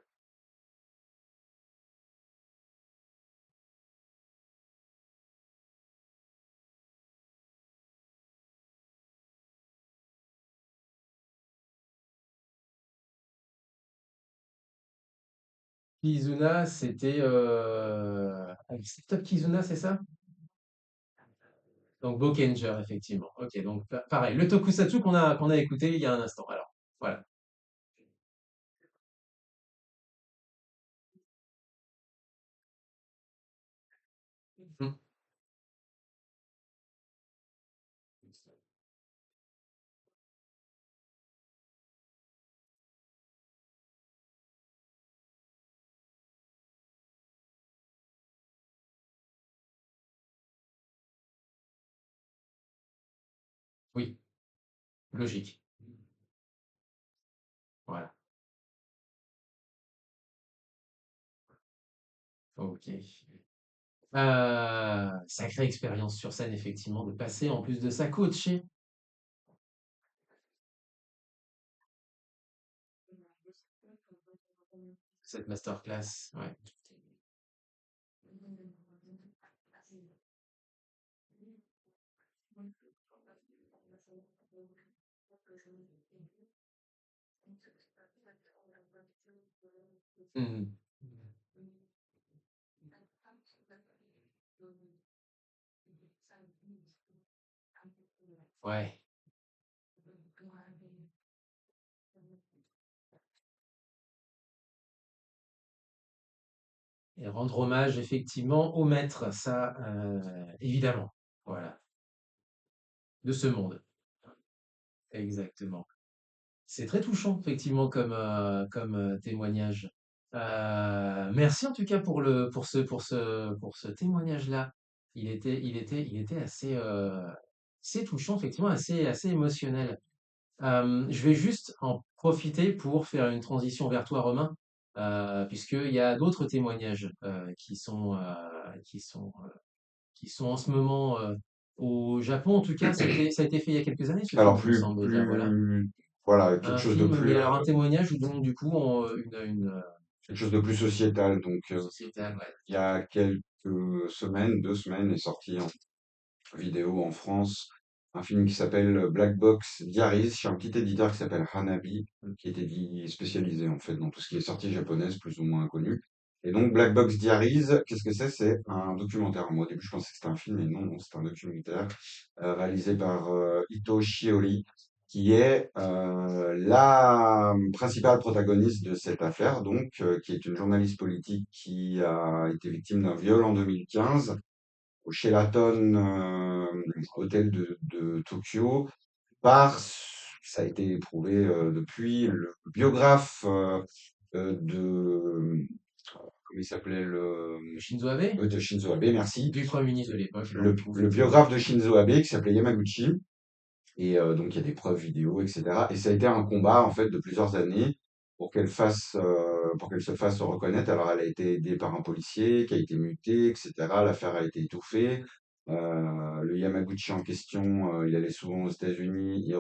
[SPEAKER 4] Kizuna, c'était c'est Top Kizuna, c'est ça? Donc Bokenger, effectivement. Ok, donc pareil, le tokusatsu qu'on a écouté il y a un instant. Alors, voilà. Hmm. Oui, logique. Voilà. Ok. Sacrée expérience sur scène, effectivement, de passer en plus de ça coacher cette masterclass. Ouais. Mhm. Ouais. Et rendre hommage effectivement au maître, ça, évidemment. Voilà. De ce monde. Exactement. C'est très touchant, effectivement, comme témoignage. Merci en tout cas pour ce témoignage-là. Il était assez touchant, effectivement, assez émotionnel. Je vais juste en profiter pour faire une transition vers toi, Romain, puisqu'il y a d'autres témoignages qui sont en ce moment au Japon. En tout cas, ça a été fait il y a quelques années, ce
[SPEAKER 3] Alors
[SPEAKER 4] film, il me semble bien. Voilà.
[SPEAKER 3] voilà, quelque
[SPEAKER 4] Un
[SPEAKER 3] chose de
[SPEAKER 4] film,
[SPEAKER 3] plus,
[SPEAKER 4] mais alors un témoignage où donc du coup
[SPEAKER 3] quelque chose de plus sociétal. Donc,
[SPEAKER 4] sociétale, ouais.
[SPEAKER 3] il y a quelques semaines, 2 semaines, est sorti en vidéo en France un film qui s'appelle Black Box Diaries, chez un petit éditeur qui s'appelle Hanabi, qui était spécialisé en fait dans tout ce qui est sortie japonaise plus ou moins inconnue. Et donc Black Box Diaries, qu'est-ce que c'est? C'est un documentaire. Moi au début je pensais que c'était un film, mais non, non, c'est un documentaire réalisé par Ito Shiori, qui est la principale protagoniste de cette affaire, donc qui est une journaliste politique qui a été victime d'un viol en 2015 au Sheraton Hotel de Tokyo ça a été prouvé depuis, le biographe de comment il s'appelait
[SPEAKER 4] Shinzo Abe,
[SPEAKER 3] de Shinzo Abe, merci.
[SPEAKER 4] du Premier ministre de l'époque.
[SPEAKER 3] Le biographe de Shinzo Abe qui s'appelait Yamaguchi. Et donc, il y a des preuves vidéo, etc. Et ça a été un combat, en fait, de plusieurs années pour qu'elle se fasse reconnaître. Alors, elle a été aidée par un policier qui a été muté, etc. L'affaire a été étouffée. Le Yamaguchi en question, il allait souvent aux États-Unis.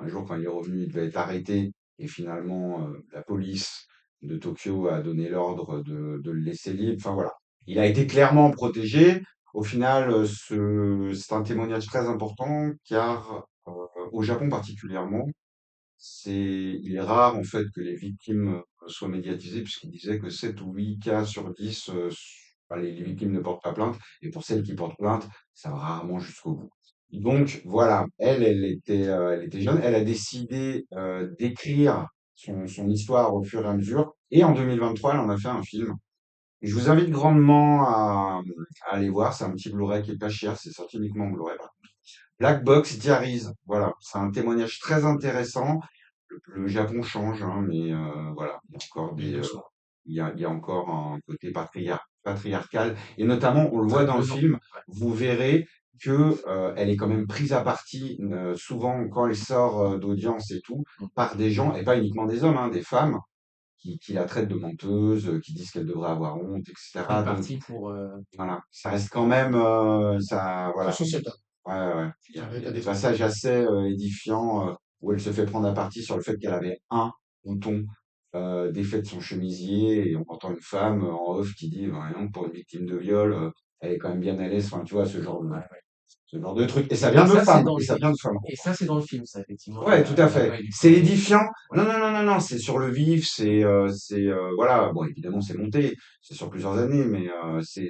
[SPEAKER 3] Un jour, quand il est revenu, il devait être arrêté. Et finalement, la police de Tokyo a donné l'ordre de le laisser libre. Enfin, voilà. Il a été clairement protégé. Au final, c'est un témoignage très important car au Japon particulièrement, il est rare en fait que les victimes soient médiatisées puisqu'il disait que 7 ou 8 cas sur 10, enfin, les victimes ne portent pas plainte et pour celles qui portent plainte, ça va rarement jusqu'au bout. Donc voilà, elle était jeune, elle a décidé d'écrire son histoire au fur et à mesure et en 2023, elle en a fait un film. Je vous invite grandement à aller voir. C'est un petit Blu-ray qui est pas cher. C'est sorti uniquement en Blu-ray. Black Box Diaries. Voilà. C'est un témoignage très intéressant. Le Japon change, hein, mais voilà. Il y a encore il y a encore un côté patriarcal. Et notamment, on le voit dans le film. Vous verrez que elle est quand même prise à partie souvent quand elle sort d'audience et tout par des gens et pas uniquement des hommes, hein, des femmes qui la traitent de menteuse, qui disent qu'elle devrait avoir honte, etc.
[SPEAKER 4] Une
[SPEAKER 3] Donc
[SPEAKER 4] partie pour.
[SPEAKER 3] voilà, ça reste quand même ça voilà.
[SPEAKER 1] C'est sociétal.
[SPEAKER 3] Ouais. Il y a,
[SPEAKER 1] Ça
[SPEAKER 3] il
[SPEAKER 1] arrête
[SPEAKER 3] y a
[SPEAKER 1] à
[SPEAKER 3] des
[SPEAKER 1] des
[SPEAKER 3] passages assez édifiants où elle se fait prendre à partie sur le fait qu'elle avait un bouton défait de son chemisier et on entend une femme en off qui dit ben, rien que pour une victime de viol, elle est quand même bien à l'aise. Enfin, tu vois ce genre de truc. Et ça vient de
[SPEAKER 4] Ça, c'est
[SPEAKER 3] femmes.
[SPEAKER 4] dans
[SPEAKER 3] Et
[SPEAKER 4] le
[SPEAKER 3] ça
[SPEAKER 4] film.
[SPEAKER 3] vient de femmes.
[SPEAKER 4] Et ça, c'est dans le film, ça, effectivement.
[SPEAKER 3] Ouais, tout à
[SPEAKER 4] la
[SPEAKER 3] fait.
[SPEAKER 4] bataille du
[SPEAKER 3] C'est
[SPEAKER 4] premier.
[SPEAKER 3] édifiant.
[SPEAKER 4] Ouais.
[SPEAKER 3] Non, c'est sur le vif, voilà. Bon, évidemment, c'est monté, c'est sur plusieurs années, mais c'est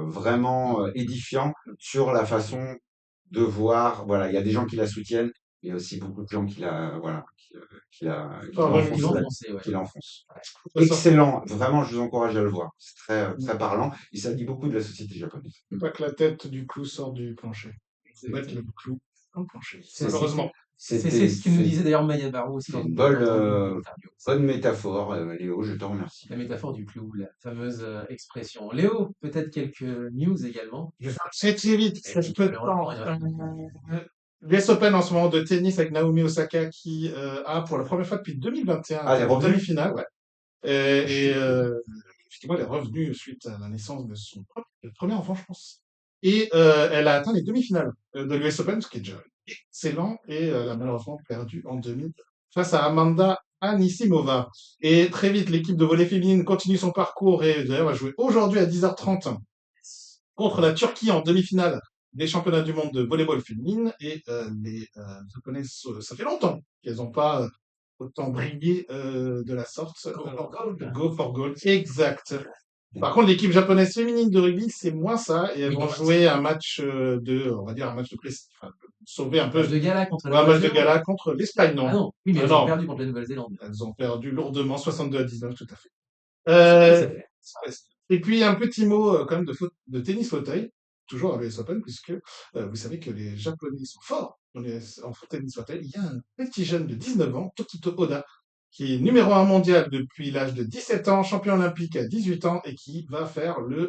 [SPEAKER 3] vraiment édifiant sur la façon de voir. Voilà, il y a des gens qui la soutiennent, mais il y a aussi beaucoup de gens qui la, voilà, qui
[SPEAKER 1] Ah, ouais,
[SPEAKER 3] l'enfoncent,
[SPEAKER 4] Qui l'ont pensé, ouais.
[SPEAKER 3] qui l'enfoncent.
[SPEAKER 1] Faut ça.
[SPEAKER 3] Excellent, vraiment, je vous encourage à le voir. C'est très parlant et ça dit beaucoup de la société japonaise.
[SPEAKER 1] Faut pas que la tête du clou sort du plancher. Faut mettre le clou dans le plancher.
[SPEAKER 4] C'est
[SPEAKER 1] Malheureusement.
[SPEAKER 4] c'est ce que nous disait d'ailleurs Maya Barou aussi
[SPEAKER 3] C'est
[SPEAKER 4] dans
[SPEAKER 3] une
[SPEAKER 4] une
[SPEAKER 3] bonne,
[SPEAKER 4] interview.
[SPEAKER 3] bonne métaphore, Léo, je te remercie.
[SPEAKER 4] La métaphore du clou, la fameuse expression. Léo, peut-être quelques news également.
[SPEAKER 1] Je vais faire très vite,
[SPEAKER 4] Et
[SPEAKER 1] ça
[SPEAKER 4] puis,
[SPEAKER 1] peu de temps. L'US Open en ce moment de tennis avec Naomi Osaka qui a pour la première fois depuis 2021
[SPEAKER 3] Ah, elle est
[SPEAKER 1] atteint la
[SPEAKER 3] revenue?
[SPEAKER 1] demi-finale. Ouais. Effectivement, elle est revenue suite à la naissance de son premier enfant, je pense. Et elle a atteint les demi-finales de l'US Open, ce qui est déjà excellent. Et elle a malheureusement perdu en demi face à Amanda Anisimova. Et très vite, l'équipe de volley féminine continue son parcours et d'ailleurs va jouer aujourd'hui à 10h30 contre la Turquie en demi-finale des championnats du monde de volleyball féminine. Et les Japonaises, ça fait longtemps qu'elles n'ont pas autant brillé de la sorte. Go for gold. Exact. Par contre, l'équipe japonaise féminine de rugby, c'est moins ça. Et elles
[SPEAKER 4] Oui,
[SPEAKER 1] vont
[SPEAKER 4] non,
[SPEAKER 1] jouer un match on va dire un match de prestige, enfin, sauver un peu
[SPEAKER 4] Match de gala contre
[SPEAKER 1] un
[SPEAKER 4] la
[SPEAKER 1] match de
[SPEAKER 4] Nouvelle-Zélande.
[SPEAKER 1] gala contre l'Espagne, non.
[SPEAKER 4] Ah non, oui, mais
[SPEAKER 1] Ah
[SPEAKER 4] elles ont
[SPEAKER 1] non.
[SPEAKER 4] perdu contre la Nouvelle-Zélande.
[SPEAKER 1] Elles ont perdu lourdement, 62-19, tout à fait.
[SPEAKER 4] Ça fait.
[SPEAKER 1] Et puis un petit mot quand même de tennis fauteuil, toujours à l'US Open, puisque vous savez que les Japonais sont forts en tennis fauteuil. Il y a un petit jeune de 19 ans, Tokito Oda, qui est numéro 1 mondial depuis l'âge de 17 ans, champion olympique à 18 ans, et qui va faire les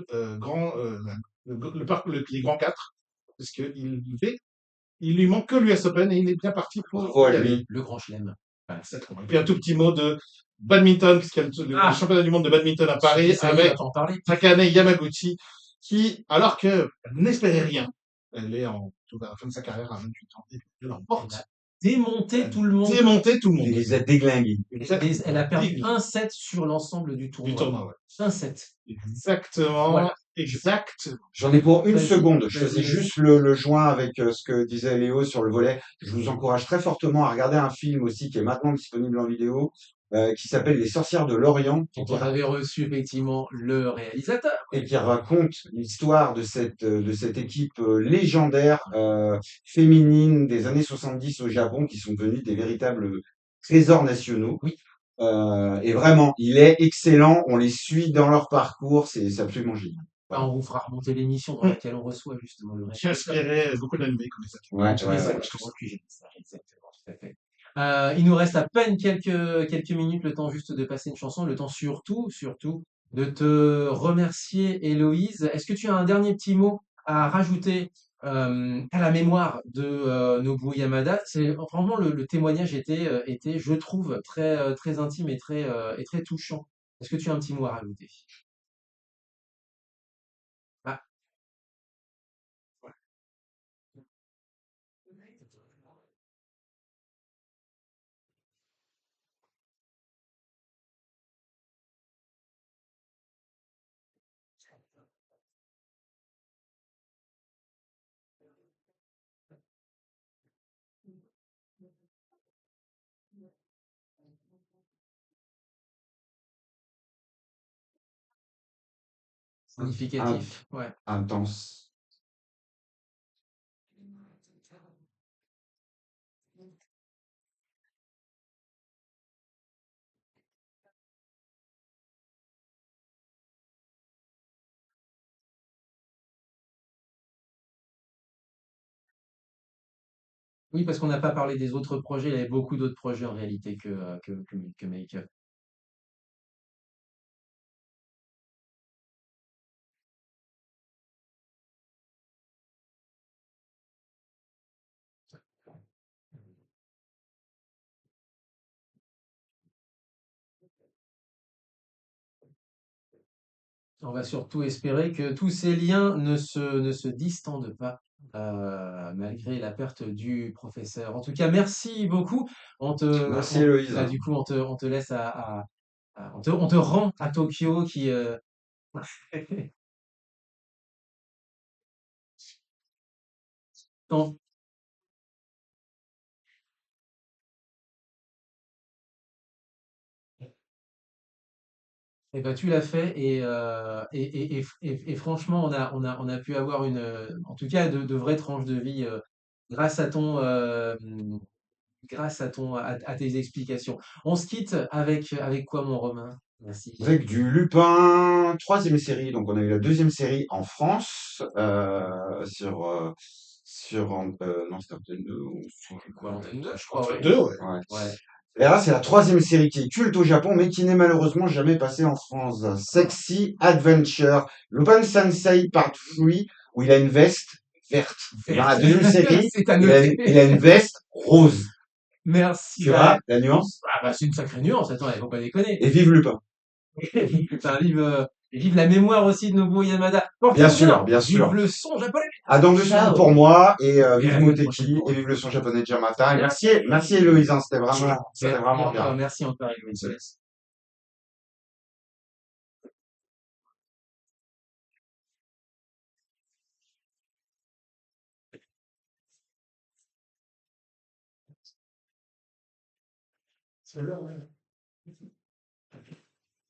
[SPEAKER 1] grands 4, puisqu'il lui manque que l'US Open et il est bien parti pour
[SPEAKER 3] Bravo à
[SPEAKER 1] y aller.
[SPEAKER 3] lui.
[SPEAKER 4] Le grand chelem.
[SPEAKER 1] Et puis un tout petit mot de badminton, puisqu'il y a le championnat du monde de badminton à Paris
[SPEAKER 4] Ça y est, on
[SPEAKER 1] avec
[SPEAKER 4] va t'en parler.
[SPEAKER 1] Akane Yamaguchi, qui, alors que n'espérait rien, elle est à la fin de sa carrière à 28 ans, et elle l'emporte.
[SPEAKER 4] Démonter tout le monde.
[SPEAKER 1] Démonter tout le
[SPEAKER 3] Il
[SPEAKER 1] monde.
[SPEAKER 3] les a déglingués.
[SPEAKER 4] Elle a perdu un set sur l'ensemble du tournoi.
[SPEAKER 1] Du tournoi, ouais.
[SPEAKER 4] Un set.
[SPEAKER 1] Exactement.
[SPEAKER 4] Voilà.
[SPEAKER 1] Exact.
[SPEAKER 3] J'en ai pour une
[SPEAKER 4] Vas-y,
[SPEAKER 3] seconde. Je
[SPEAKER 4] vas-y,
[SPEAKER 3] faisais
[SPEAKER 4] vas-y.
[SPEAKER 3] juste le joint avec ce que disait Léo sur le volet. Je vous encourage très fortement à regarder un film aussi qui est maintenant disponible en vidéo, qui s'appelle Les Sorcières de l'Orient
[SPEAKER 4] Dont on avait reçu effectivement le réalisateur.
[SPEAKER 3] et qui raconte l'histoire de cette équipe légendaire féminine des années 70 au Japon qui sont devenues des véritables trésors nationaux.
[SPEAKER 4] Oui.
[SPEAKER 3] Et vraiment, il est excellent. On les suit dans leur parcours. C'est absolument génial.
[SPEAKER 4] Enfin, on vous fera remonter l'émission dans laquelle on reçoit justement le
[SPEAKER 1] Qui inspirait beaucoup d'animés, comme ça.
[SPEAKER 3] Ouais.
[SPEAKER 4] Exactement, tout à fait. Il nous reste à peine quelques minutes, le temps juste de passer une chanson, le temps surtout de te remercier, Héloïse. Est-ce que tu as un dernier petit mot à rajouter à la mémoire de Nobuo Yamada? Franchement, le témoignage était, je trouve, très intime et très touchant. Est-ce que tu as un petit mot à rajouter? Ah,
[SPEAKER 3] In-
[SPEAKER 4] significatif, ouais.
[SPEAKER 3] Intense.
[SPEAKER 4] Oui, parce qu'on n'a pas parlé des autres projets. Il y avait beaucoup d'autres projets en réalité que Make Up. On va surtout espérer que tous ces liens ne se distendent pas malgré la perte du professeur. En tout cas, merci beaucoup.
[SPEAKER 3] Merci Héloïse.
[SPEAKER 4] Là, du coup, on te laisse on te rend à Tokyo qui t'en- eh ben, tu l'as fait et franchement, on a pu avoir en tout cas, de vraies tranches de vie grâce à à tes explications. On se quitte avec quoi, mon Romain? Merci.
[SPEAKER 3] Avec du Lupin, troisième série. Donc, on a eu la deuxième série en France non, c'était Antenne 2
[SPEAKER 4] Quoi, l'antenne 2, je crois, ouais.
[SPEAKER 1] Deux, ouais.
[SPEAKER 3] ouais.
[SPEAKER 4] Ouais.
[SPEAKER 3] Et là, c'est la troisième série qui est culte au Japon, mais qui n'est malheureusement jamais passée en France. Sexy Adventure, Lupin Sensei Part 3, où il a une veste verte. Et dans la deuxième série,
[SPEAKER 4] C'est à
[SPEAKER 3] il a
[SPEAKER 4] noter.
[SPEAKER 3] une veste rose.
[SPEAKER 4] Merci.
[SPEAKER 3] Tu vois la nuance?
[SPEAKER 4] C'est une sacrée nuance. Attends, il faut pas déconner.
[SPEAKER 3] Et vive Lupin.
[SPEAKER 4] Vive la mémoire aussi de Nobuo Yamada.
[SPEAKER 3] Bien
[SPEAKER 4] Portez-vous
[SPEAKER 3] sûr,
[SPEAKER 4] bien.
[SPEAKER 3] bien
[SPEAKER 4] Vive
[SPEAKER 3] sûr.
[SPEAKER 4] le son japonais.
[SPEAKER 3] À dans 2 semaines
[SPEAKER 2] Ciao.
[SPEAKER 3] pour moi et
[SPEAKER 4] Et
[SPEAKER 3] vive
[SPEAKER 4] à une prochaine
[SPEAKER 3] Moteki
[SPEAKER 4] fois.
[SPEAKER 3] et vive le son japonais de Jamata. Et merci Héloïse, hein, c'était vraiment bien.
[SPEAKER 4] Merci encore, Héloïse.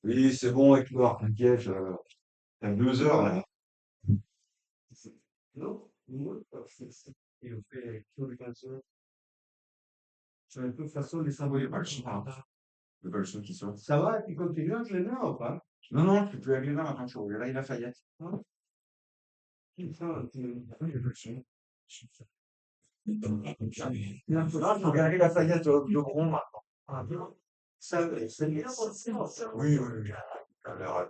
[SPEAKER 3] Oui, c'est bon, Hector, t'inquiète, t'as 2 heures là.
[SPEAKER 5] Non, moi, il fait tout le cancer. C'est un peu façon de s'envoyer par le son.
[SPEAKER 3] Le bel son qui sort.
[SPEAKER 5] Ça va, tu continues avec les nains ou pas?
[SPEAKER 3] Non, non, tu peux aller là maintenant, tu reviens là, il a Lafayette.
[SPEAKER 5] Hein? Putain, oui, le son.
[SPEAKER 3] Là, tu regarder Lafayette de Gros maintenant.
[SPEAKER 5] Ah, bon. Ça, c'est bien, c'est bon, ça.
[SPEAKER 3] Oui, oui, oui. T'as l'air.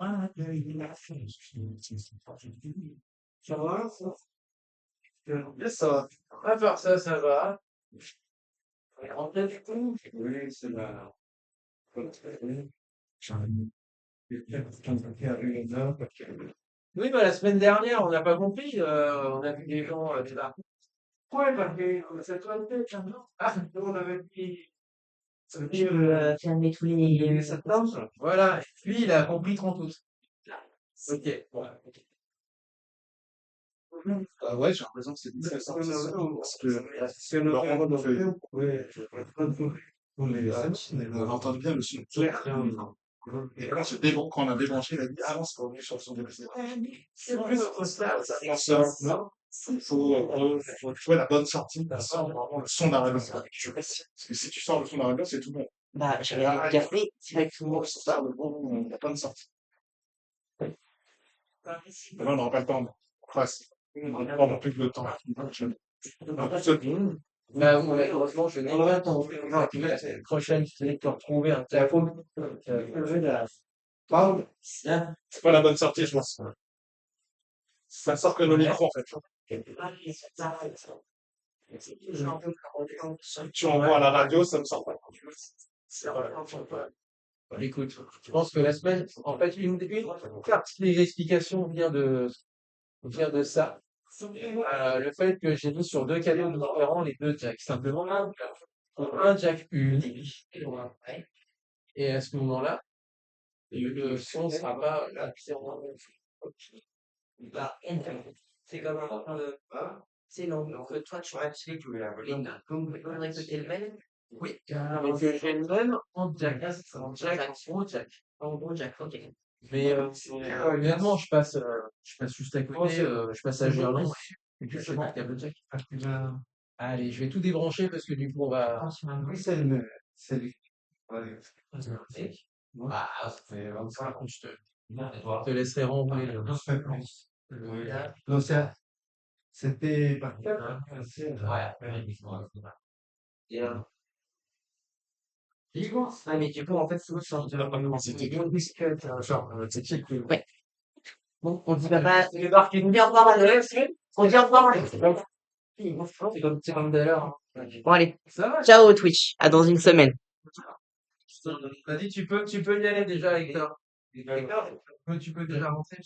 [SPEAKER 5] Ah, il a fait. Ça va, ça?
[SPEAKER 4] Yes, ça va. À part ça, ça va.
[SPEAKER 5] Rentrer du coup? Oui, c'est la.
[SPEAKER 4] Oui, bah, la semaine dernière, on n'a pas compris. On a vu des gens débarquer.
[SPEAKER 5] Ouais, parce que c'est toi le tête, hein, non? Ah, on avait dit. Ça veut
[SPEAKER 2] Je
[SPEAKER 5] dire
[SPEAKER 2] peux fermer tous les...
[SPEAKER 5] septembre?
[SPEAKER 4] Voilà. Lui, il a compris 30 août. Ok. Bon.
[SPEAKER 1] Ouais, j'ai l'impression que c'est
[SPEAKER 5] C'est
[SPEAKER 1] très
[SPEAKER 5] ce qu'on
[SPEAKER 1] sorti.
[SPEAKER 5] avait, parce que c'est
[SPEAKER 1] Laurent
[SPEAKER 5] notre
[SPEAKER 1] fait.
[SPEAKER 5] oui, pour les
[SPEAKER 1] On a entendu bien le son clair. Et là, quand on a débranché, il a dit, ah non, c'est pas venu sur le son des PC.
[SPEAKER 5] c'est plus notre style, ça.
[SPEAKER 1] Non? Faut trouver la bonne sortie, vraiment le son d'Arabie. Parce que si tu sors le son d'Arabie, c'est tout bon.
[SPEAKER 2] Bah, j'avais déjà fait directement.
[SPEAKER 1] Ça, le bon, la bonne sortie. Là, on n'aura pas le temps. On fera, on n'aura plus que le temps.
[SPEAKER 4] Bah, malheureusement, je n'ai pas tenté la semaine prochaine, c'est de retrouver un capot.
[SPEAKER 1] C'est pas la bonne sortie, je pense. Ça sort que nos micros, en fait. Si tu envoies à la radio, ça me sort pas.
[SPEAKER 4] Écoute, je pense que la semaine, en fait, une partie des explications vient de ça. Le fait que j'ai mis sur deux canaux différents les deux jacks. Simplement, un jack unique. Et à ce moment-là, le son sera pas absolument.
[SPEAKER 2] C'est comme c'est non. Donc, toi, tu vas acheter donc, il faudrait que t'aies le même.
[SPEAKER 4] Oui, donc j'ai le même en jack, en jack.
[SPEAKER 2] En gros, Jack, ok.
[SPEAKER 4] Mais honnêtement, je passe juste à côté, je passe à Gerland, et puis je fais un câble jack. Allez, je vais tout débrancher parce que du coup, on va.
[SPEAKER 5] Oui, c'est lui.
[SPEAKER 4] Ah, ça fait 25 ans, je te laisserai renvoyer
[SPEAKER 5] Non, c'était parfait.
[SPEAKER 2] Ah, mais du coup, en fait, c'est ouais. Bon, on dit pas, on dit au revoir à Noël, on dit au revoir.
[SPEAKER 4] C'est comme tout à l'heure.
[SPEAKER 2] Bon, allez.
[SPEAKER 4] Ça va,
[SPEAKER 2] Ciao Twitch. À dans une semaine.
[SPEAKER 4] vas-y, tu peux y aller déjà, Hector. Hector, tu peux déjà rentrer.